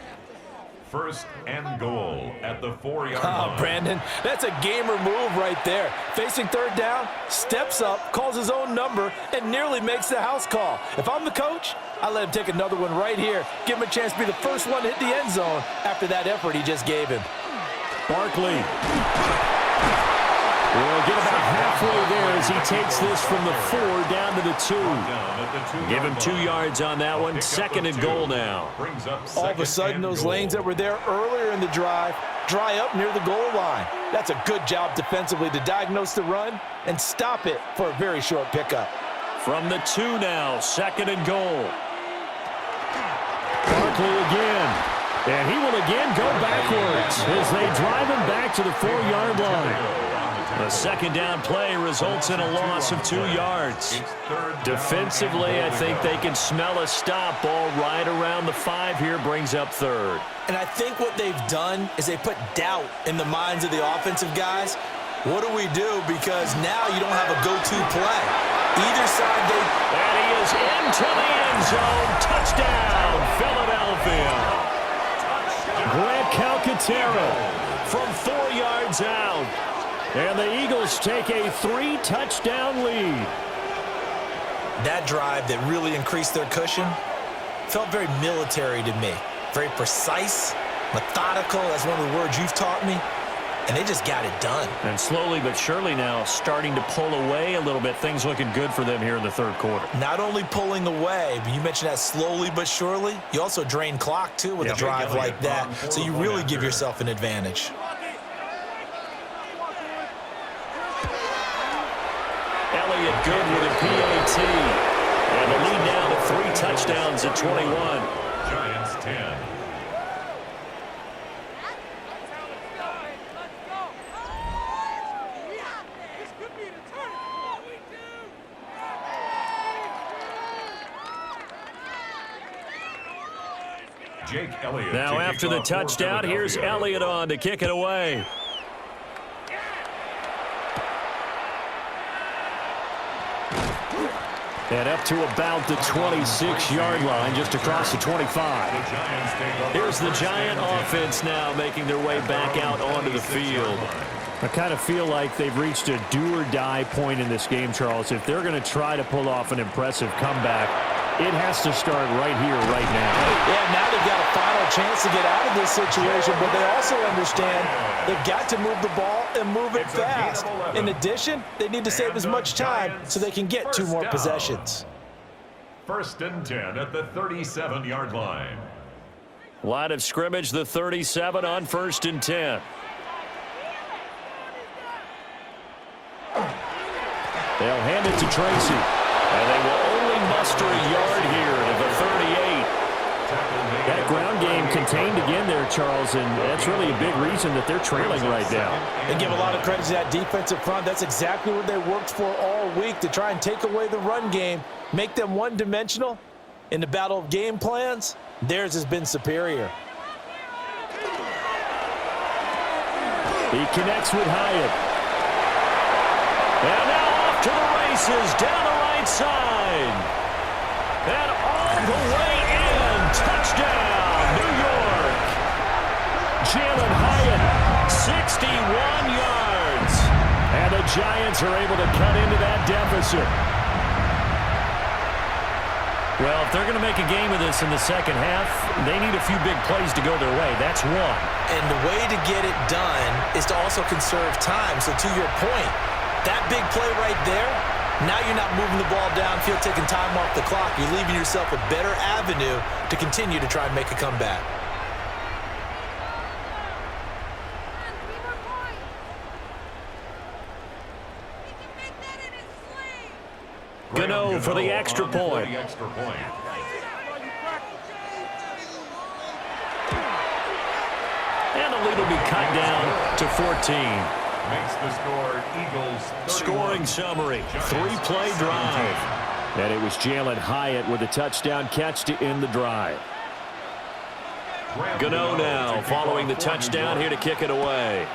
1st and goal at the 4-yard line. Oh, Brandon, that's a gamer move right there. Facing 3rd down, steps up, calls his own number, and nearly makes the house call. If I'm the coach, I let him take another one right here. Give him a chance to be the first one to hit the end zone after that effort he just gave him. Barkley will get about halfway there as he takes this from the 4 down to the 2. Give him 2 yards on that one. 2nd and goal now. All of a sudden, those lanes that were there earlier in the drive dry up near the goal line. That's a good job defensively to diagnose the run and stop it for a very short pickup. From the 2 now, 2nd and goal. Barkley again. And he will again go backwards as they drive him back to the 4-yard line. The 2nd down play results in a loss of 2 yards. Defensively, I think they can smell a stop ball right around the 5 here, brings up 3rd. And I think what they've done is they put doubt in the minds of the offensive guys. What do we do? Because now you don't have a go-to play. Either side, And he is into the end zone. Touchdown, Philadelphia. Grant Calcaterra from 4 yards out. And the Eagles take a 3-touchdown lead. That drive that really increased their cushion felt very military to me. Very precise, methodical. That's one of the words you've taught me. And they just got it done. And slowly but surely now starting to pull away a little bit. Things looking good for them here in the 3rd quarter. Not only pulling away, but you mentioned that slowly but surely. You also drain clock, too, with a drive like that. So you really give yourself an advantage. Elliott good with a PAT. And the lead now to 3 touchdowns at 21. Giants 10. Jake Elliott. Now after the touchdown, here's Elliott on to kick it away. And up to about the 26-yard line, just across the 25. Here's the Giant offense now making their way back out onto the field. I kind of feel like they've reached a do-or-die point in this game, Charles. If they're going to try to pull off an impressive comeback, it has to start right here, right now. Yeah, now they've got a final chance to get out of this situation, but they also understand they've got to move the ball and move it fast. In addition, they need to save as much time so they can get 2 more possessions. 1st and 10 at the 37-yard line. Line of scrimmage, the 37 on 1st and 10. They'll hand it to Tracy. And they will only muster a yard here to the 38. That ground game contained again there, Charles, and that's really a big reason that they're trailing right now. They give a lot of credit to that defensive front. That's exactly what they worked for all week, to try and take away the run game, make them one-dimensional. In the battle of game plans, theirs has been superior. He connects with Hyatt. And now off to the races, down the right side. And all the way in. Touchdown, New York. Jalen Hyatt, 61 yards. And the Giants are able to cut into that deficit. Well, if they're going to make a game of this in the second half, they need a few big plays to go their way. That's one. And the way to get it done is to also conserve time. So to your point, that big play right there, now you're not moving the ball downfield, taking time off the clock. You're leaving yourself a better avenue to continue to try and make a comeback. Gano for the extra point. And the lead will be cut down to 14. Makes the score Eagles 31. Scoring summary, 3-play drive. And it was Jalen Hyatt with a touchdown catch to end the drive. Gano now following the touchdown here to kick it away.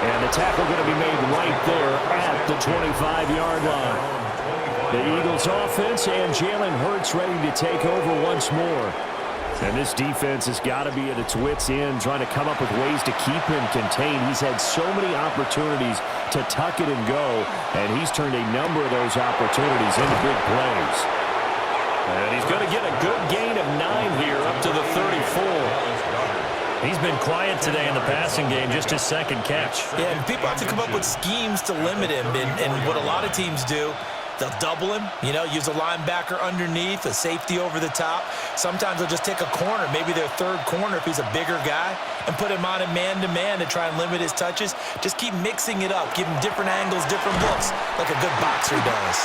And the tackle going to be made right there at the 25-yard line. The Eagles offense and Jalen Hurts ready to take over once more. And this defense has got to be at its wits' end, trying to come up with ways to keep him contained. He's had so many opportunities to tuck it and go, and he's turned a number of those opportunities into big plays. And he's going to get a good gain of 9 here up to the 34. He's been quiet today in the passing game, just his second catch. Yeah, and people have to come up with schemes to limit him, and what a lot of teams do, they'll double him, use a linebacker underneath, a safety over the top. Sometimes they'll just take a corner, maybe their third corner if he's a bigger guy, and put him on a man-to-man to try and limit his touches. Just keep mixing it up, give him different angles, different looks, like a good boxer does.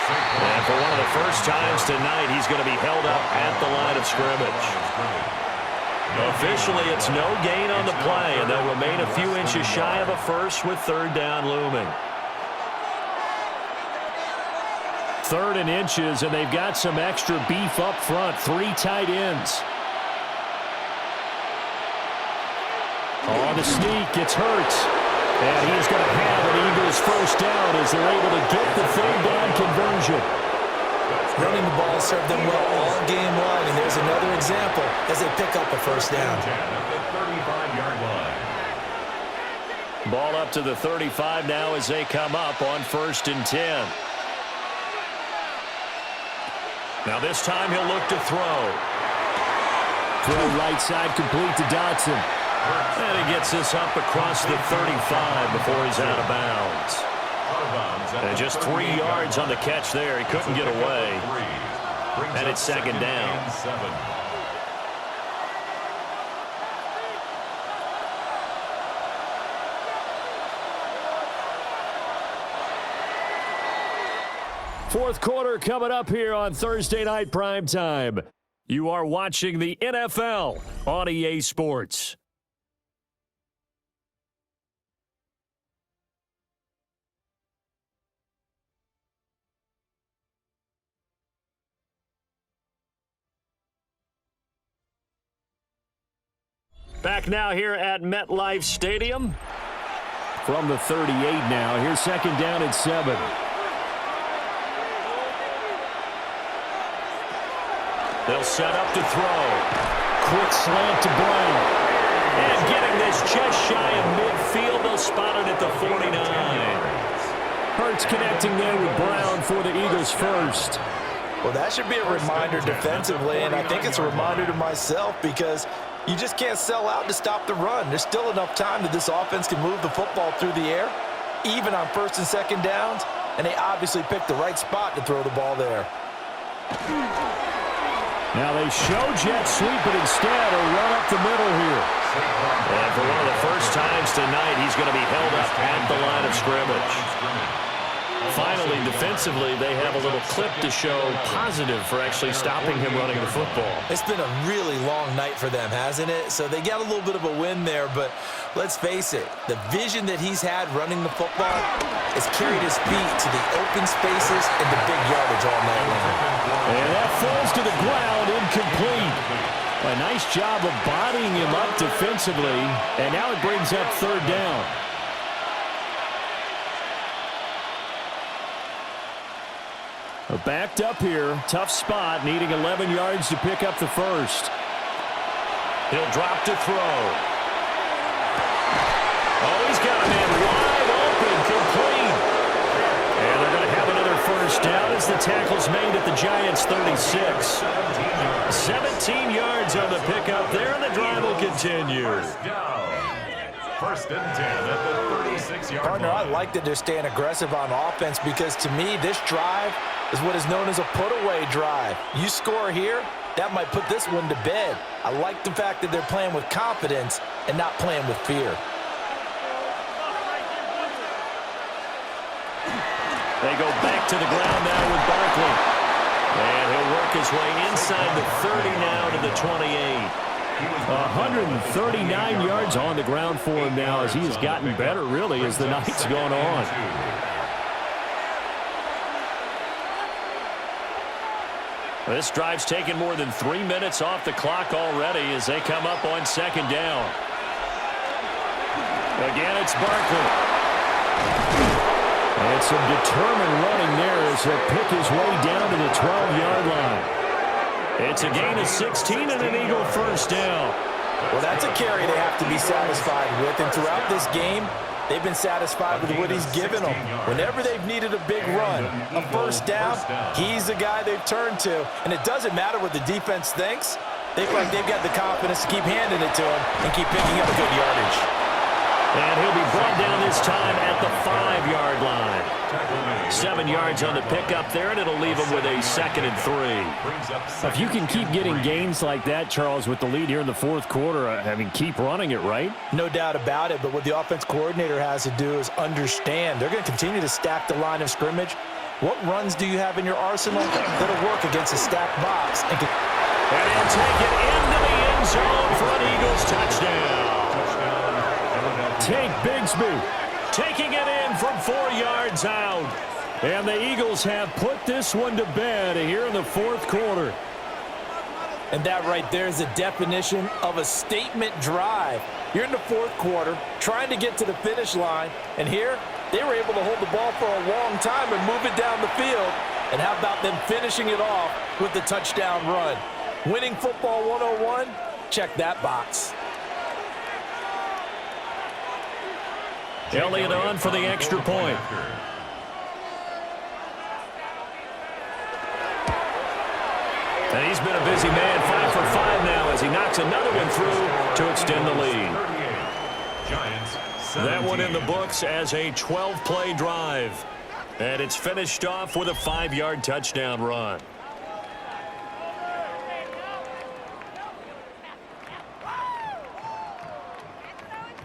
And for one of the first times tonight, he's going to be held up at the line of scrimmage. Officially, it's no gain on the play, and they'll remain a few inches shy of a first with 3rd down looming. 3rd and inches, and they've got some extra beef up front. 3 tight ends. On the sneak, it's Hurts. And he's going to have an Eagles first down as they're able to get the 3rd down conversion. Running the ball served them well all game long, and there's another example as they pick up a first down. Ball up to the 35 now as they come up on 1st and 10. Now this time he'll look to throw. Throw right side complete to Dotson. And he gets this up across the 35 before he's out of bounds. And just 3 yards on the catch there. He couldn't get away. And it's 2nd down. Fourth quarter coming up here on Thursday Night Primetime. You are watching the NFL on EA Sports. Back now here at MetLife Stadium. From the 38 now. Here's second down and 7. They'll set up to throw. Quick slant to Brown. And getting this just shy of midfield. They'll spot it at the 49. Hurts connecting there with Brown for the Eagles first. Well, that should be a reminder defensively, and I think it's a reminder to myself because you just can't sell out to stop the run. There's still enough time that this offense can move the football through the air, even on first and second downs, and they obviously picked the right spot to throw the ball there. Now they show jet sweep, but instead a run up the middle here. And for one of the first times tonight, he's going to be held up at the line of scrimmage. Finally, defensively, they have a little clip to show positive for actually stopping him running the football. It's been a really long night for them, hasn't it? So they got a little bit of a win there, but let's face it, the vision that he's had running the football has carried his feet to the open spaces and the big yardage all night long. And that falls to the ground, incomplete. A nice job of bodying him up defensively, and now it brings up third down. Backed up here, tough spot, needing 11 yards to pick up the first. He'll drop to throw. Oh, he's got a man wide open, complete. And they're going to have another first down as the tackle's made at the Giants' 36. 17 yards on the pickup there, and the drive will continue. First and 10 at the 36-yard line. Partner, I like that they're staying aggressive on offense because, to me, this drive is what is known as a put-away drive. You score here, that might put this one to bed. I like the fact that they're playing with confidence and not playing with fear. They go back to the ground now with Barkley. And he'll work his way inside the 30 now to the 28. 139 yards on the ground for him now as he has gotten better, really, as the night's gone on. This drive's taken more than 3 minutes off the clock already as they come up on second down. Again, it's Barkley. And some determined running there as he'll pick his way down to the 12-yard line. It's a gain of 16 and an Eagle first down. Well, that's a carry they have to be satisfied with, and throughout this game, they've been satisfied with what he's given them. Whenever they've needed a big run, a first down, he's the guy they've turned to. And it doesn't matter what the defense thinks. They feel like they've got the confidence to keep handing it to him and keep picking up good yardage. And he'll be brought down this time at the 5-yard line. 7 yards on the pickup there, and it'll leave him with a 2nd and 3. If you can keep getting gains like that, Charles, with the lead here in the fourth quarter, I mean, keep running it, right? No doubt about it, but what the offense coordinator has to do is understand they're going to continue to stack the line of scrimmage. What runs do you have in your arsenal that'll work against a stacked box? And he'll take it into the end zone for an Eagles touchdown. Tank Bigsby taking it in from 4 yards out. And the Eagles have put this one to bed here in the fourth quarter. And that right there is the definition of a statement drive. You're in the fourth quarter, trying to get to the finish line, and here they were able to hold the ball for a long time and move it down the field. And how about them finishing it off with the touchdown run? Winning football 101? Check that box. Elliott on for the extra point. And he's been a busy man, 5 for 5 now as he knocks another one through to extend the lead. That one in the books as a 12-play drive. And it's finished off with a 5-yard touchdown run.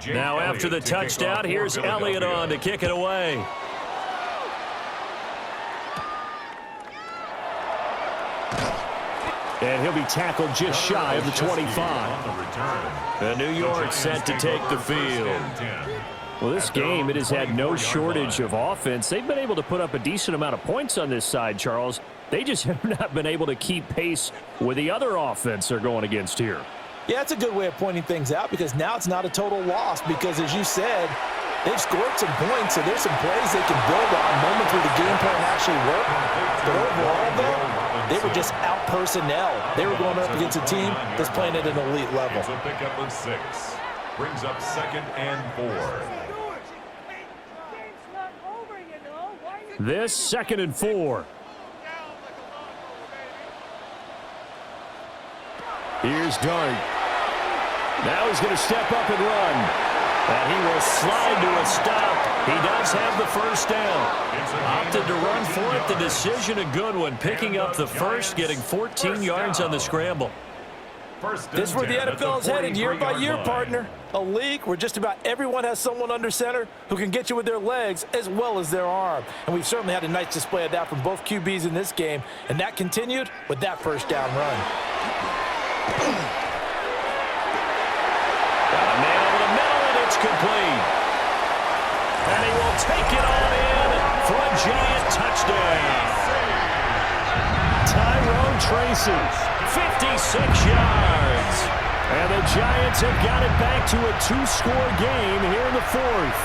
Now after the touchdown, here's Elliott on to kick it away. And he'll be tackled just shy of the 25. And New York set to take the field. Well, this game, it has had no shortage of offense. They've been able to put up a decent amount of points on this side, Charles. They just have not been able to keep pace with the other offense they're going against here. Yeah, it's a good way of pointing things out because now it's not a total loss because, as you said, they've scored some points, so there's some plays they can build on, moments where the game plan actually worked. But overall, though, they were just out-personnel. They were going up against a team that's playing at an elite level. It's a pickup of 6. Brings up 2nd and 4. This 2nd and 4. Here's Dart. Now he's going to step up and run. And he will slide to a stop. He does have the first down. Opted to run for it. The decision a good one. Picking up the first, getting 14 yards on the scramble. This is where the NFL is headed year by year, partner. A league where just about everyone has someone under center who can get you with their legs as well as their arm. And we've certainly had a nice display of that from both QBs in this game. And that continued with that first down run. Got a man over the middle, and it's complete. And he will take it on in for a Giant touchdown. Tyrone Tracy, 56 yards. and the Giants have got it back to a 2-score game here in the 4th.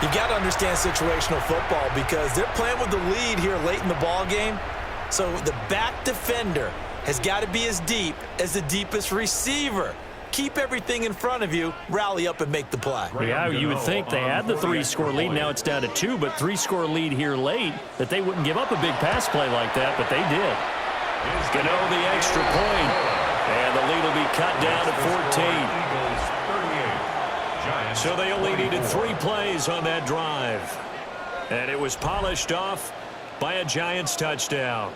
You've got to understand situational football because they're playing with the lead here late in the ball game. So the back defender has got to be as deep as the deepest receiver. Keep everything in front of you, rally up, and make the play. Yeah, you would think they had the 3-score lead. Now it's down to 2, but 3-score lead here late, that they wouldn't give up a big pass play like that, but they did. Gano the extra point, and the lead will be cut down to 14. So they only needed 3 plays on that drive. And it was polished off by a Giants touchdown.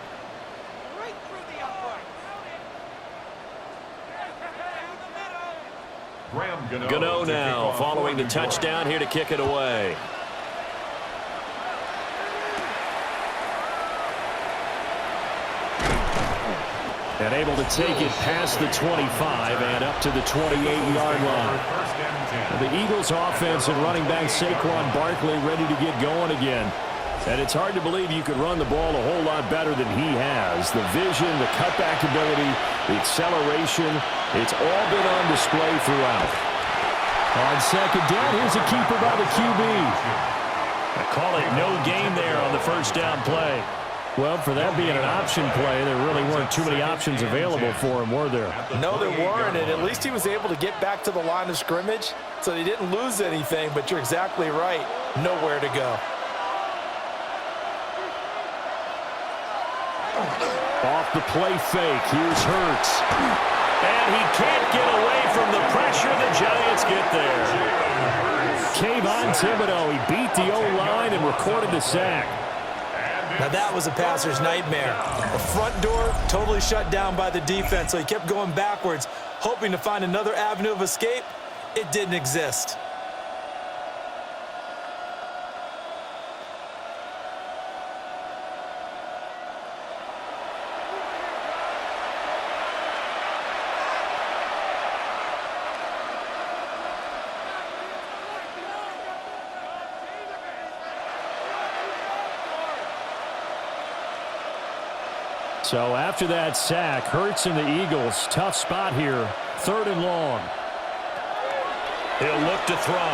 Gano now following the touchdown here to kick it away. And able to take it past the 25 and up to the 28-yard line. The Eagles offense and running back Saquon Barkley ready to get going again. And it's hard to believe you could run the ball a whole lot better than he has. The vision, the cutback ability, the acceleration, it's all been on display throughout. On second down, here's a keeper by the QB. I call it no gain there on the first down play. Well, for that being an option play, there really weren't too many options available for him, were there? No, there weren't, and at least he was able to get back to the line of scrimmage, so he didn't lose anything, but you're exactly right. Nowhere to go. Off the play fake, here's Hurts. And he can't get away from the pressure. The Giants get there. Kayvon Thibodeau, he beat the O-line and recorded the sack. Now that was a passer's nightmare. The front door totally shut down by the defense, so he kept going backwards, hoping to find another avenue of escape. It didn't exist. So after that sack, Hurts and the Eagles, tough spot here, 3rd and long. He'll look to throw.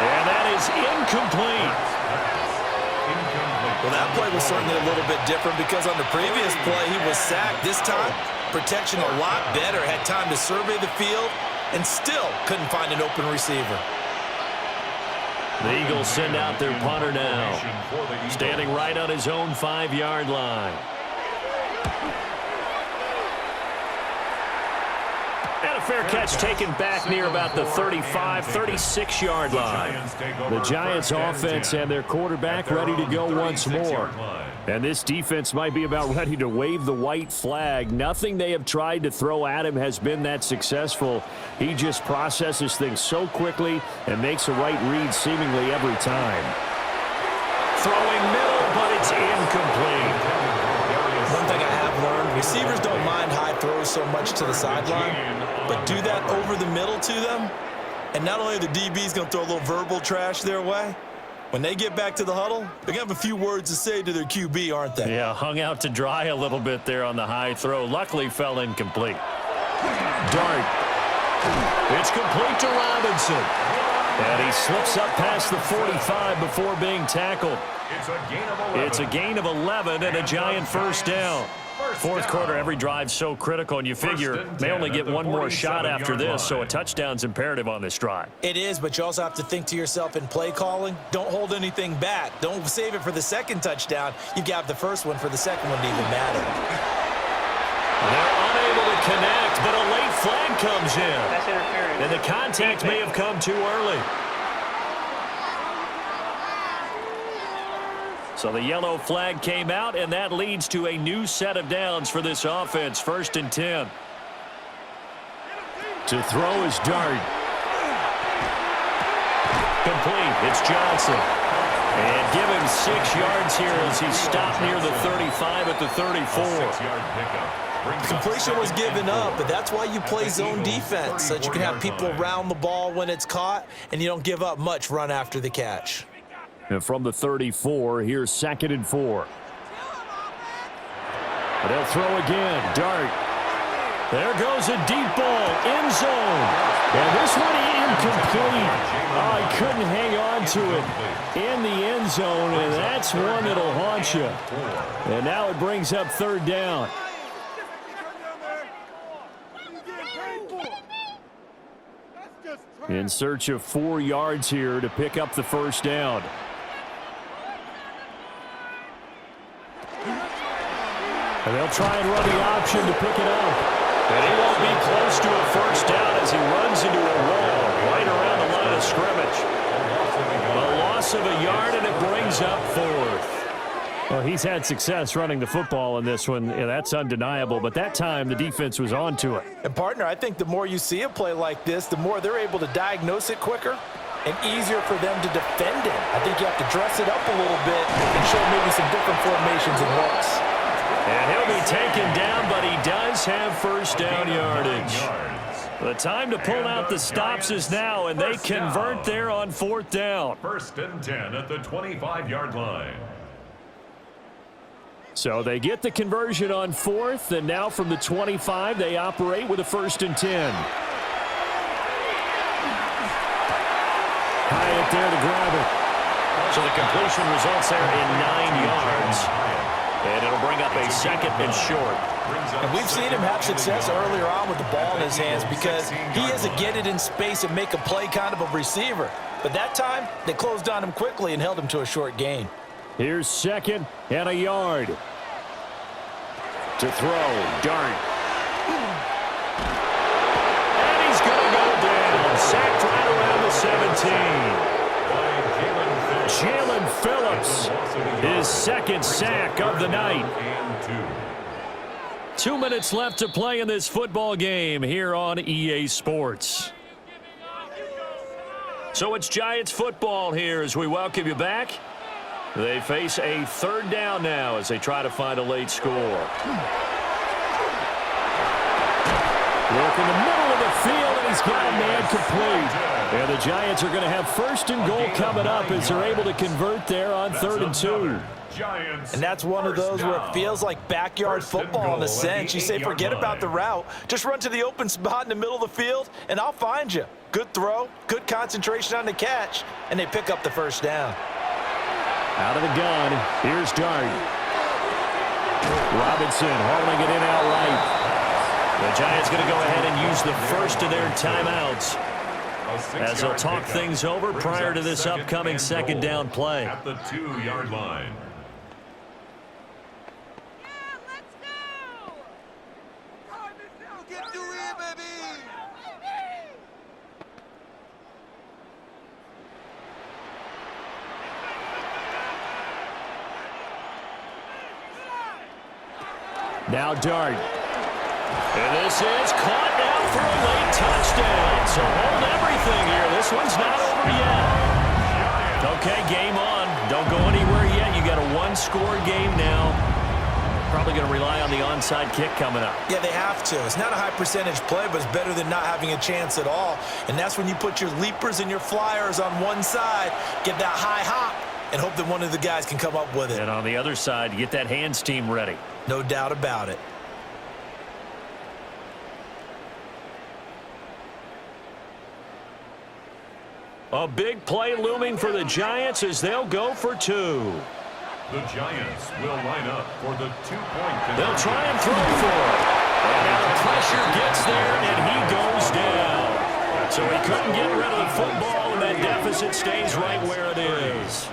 And that is incomplete. Well, that play was certainly a little bit different because on the previous play, he was sacked. This time, protection a lot better. Had time to survey the field and still couldn't find an open receiver. The Eagles send out their punter now, standing right on his own 5-yard line. And a fair catch taken back near about the 35, 36-yard line. The Giants offense and their quarterback ready to go once more. And this defense might be about ready to wave the white flag. Nothing they have tried to throw at him has been that successful. He just processes things so quickly and makes a right read seemingly every time. Throwing middle, but it's incomplete. One thing I have learned, receivers don't mind high throws so much to the sideline, but do that over the middle to them, and not only are the DBs going to throw a little verbal trash their way, When they get back to the huddle, they're going to have a few words to say to their QB, aren't they? Yeah, hung out to dry a little bit there on the high throw. Luckily fell incomplete. Dart. It's complete to Robinson. And he slips up past the 45 before being tackled. It's a gain of 11. It's a gain of 11 and a Giant first down. Fourth quarter, every drive's so critical, and you figure they only get one more shot after this, so a touchdown's imperative on this drive. It is, but you also have to think to yourself in play calling, don't hold anything back. Don't save it for the second touchdown. You got the first one for the second one to even matter. They're unable to connect, but a late flag comes in. That's interference. And the contact may have come too early. So the yellow flag came out, and that leads to a new set of downs for this offense. 1st and 10. To throw is Dart. Complete. It's Johnson. And give him 6 yards here as he stopped near the 35 at the 34. 6-yard pickup. Completion was given up, but that's why you play zone defense, so that you can have people round the ball when it's caught, and you don't give up much run after the catch. And from the 34, here's 2nd and 4. But they'll throw again. Dart. There goes a deep ball. End zone. And this one incomplete. Oh, he couldn't hang on to it in the end zone, and that's one that'll haunt you. And now it brings up 3rd down. In search of 4 yards here to pick up the first down. And they'll try and run the option to pick it up. And he won't be close to a first down as he runs into a wall right around the line of scrimmage. A loss of a yard, and it brings up 4th. Well, he's had success running the football in this one. Yeah, that's undeniable. But that time, the defense was on to it. And, partner, I think the more you see a play like this, the more they're able to diagnose it quicker and easier for them to defend it. I think you have to dress it up a little bit and show maybe some different formations and looks. And he'll be taken down, but he does have first down yardage. The time to pull out the stops is now, and they convert there on 4th down. 1st and 10 at the 25-yard line. So they get the conversion on 4th, and now from the 25, they operate with a 1st and 10. Hyatt there to grab it. So the completion results there in 9 yards. And it'll bring up a 2nd and short. And we've seen him have success earlier on with the ball in his hands because he has a get it in space and make a play kind of a receiver. But that time, they closed on him quickly and held him to a short gain. Here's 2nd and a yard. To throw, Dart. And he's going to go down. Sacked right around the 17. Jalen Phillips, his 2nd sack of the night. 2 minutes left to play in this football game here on EA Sports. So it's Giants football here as we welcome you back. They face a 3rd down now as they try to find a late score. Work in the middle of the field, and he's got a man complete. And the Giants are going to have 1st and goal coming up as they're able to convert there on 3rd and 2. And that's one of those where it feels like backyard football in a sense. You say, forget about the route. Just run to the open spot in the middle of the field, and I'll find you. Good throw, good concentration on the catch, and they pick up the first down. Out of the gun, here's Dart. Robinson hauling it in outright. The Giants going to go ahead and use the first of their timeouts as they'll talk things over prior to this upcoming 2nd down play. At the 2-yard line. Now Dart. And this is caught now for a late touchdown. So hold everything here. This one's not over yet. Okay, game on. Don't go anywhere yet. You got a 1-score game now. Probably going to rely on the onside kick coming up. Yeah, they have to. It's not a high percentage play, but it's better than not having a chance at all. And that's when you put your leapers and your flyers on one side, get that high hop, and hope that one of the guys can come up with it. And on the other side, you get that hands team ready. No doubt about it. A big play looming for the Giants as they'll go for 2. The Giants will line up for the 2-point conversion. They'll try and throw for it. And now the pressure gets there, and he goes down. So he couldn't get rid of the football, and that deficit stays right where it is.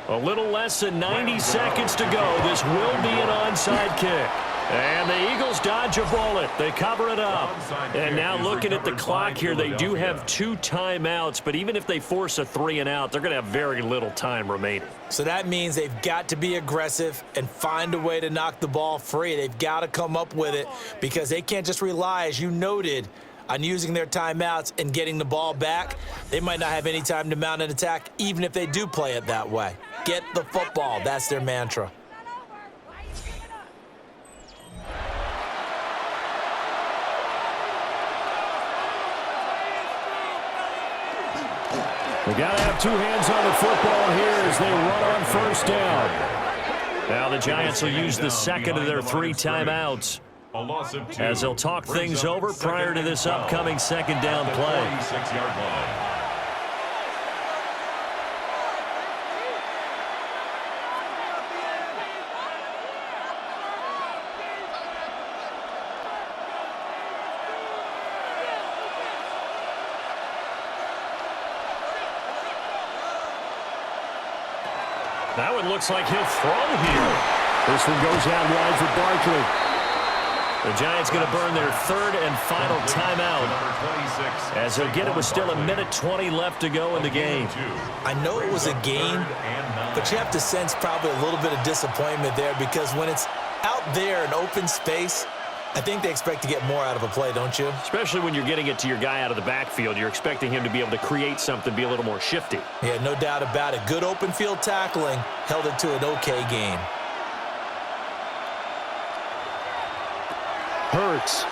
A little less than 90 seconds to go. This will be an onside kick. And the Eagles dodge a bullet. They cover it up. And now looking at the clock here, they do have 2 timeouts, but even if they force a 3-and-out, they're going to have very little time remaining. So that means they've got to be aggressive and find a way to knock the ball free. They've got to come up with it because they can't just rely, as you noted, on using their timeouts and getting the ball back. They might not have any time to mount an attack, even if they do play it that way. Get the football. That's their mantra. They got to have 2 hands on the football here as they run on first down. Now the Giants will use the second of their 3 timeouts as they'll talk things over prior to this upcoming second down play. 46-yard line. Now it looks like he'll throw here. This one goes out wide for Barkley. The Giants going to burn their 3rd and final timeout as they'll get it with still 1:20 left to go in the game. I know it was a game, but you have to sense probably a little bit of disappointment there because when it's out there in open space, I think they expect to get more out of a play, don't you? Especially when you're getting it to your guy out of the backfield. You're expecting him to be able to create something, be a little more shifty. Yeah, no doubt about it. Good open field tackling held it to an okay game. Hurts.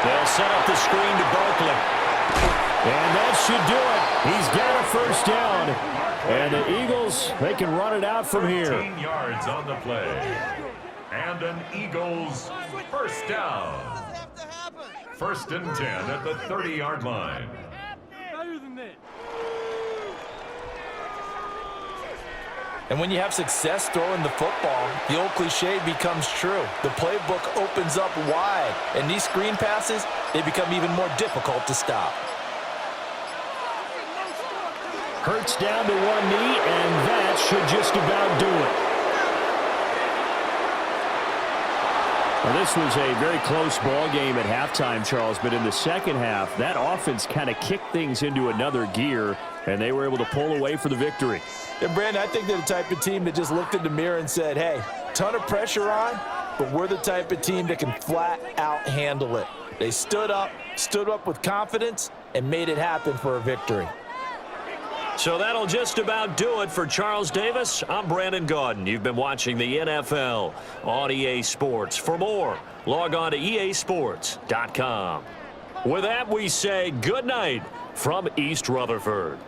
They'll set up the screen to Barkley. And that should do it. He's got a first down. And the Eagles, they can run it out from here. 13 yards on the play. And an Eagles first down. 1st and 10 at the 30-yard line. And when you have success throwing the football, the old cliche becomes true. The playbook opens up wide, and these screen passes, they become even more difficult to stop. Hurts down to one knee, and that should just about do it. Well, this was a very close ball game at halftime, Charles, but in the second half, that offense kind of kicked things into another gear, and they were able to pull away for the victory. And, Brandon, I think they're the type of team that just looked in the mirror and said, hey, ton of pressure on, but we're the type of team that can flat out handle it. They stood up with confidence, and made it happen for a victory. So that'll just about do it for Charles Davis. I'm Brandon Gaudin. You've been watching the NFL on EA Sports. For more, log on to easports.com. With that, we say good night from East Rutherford.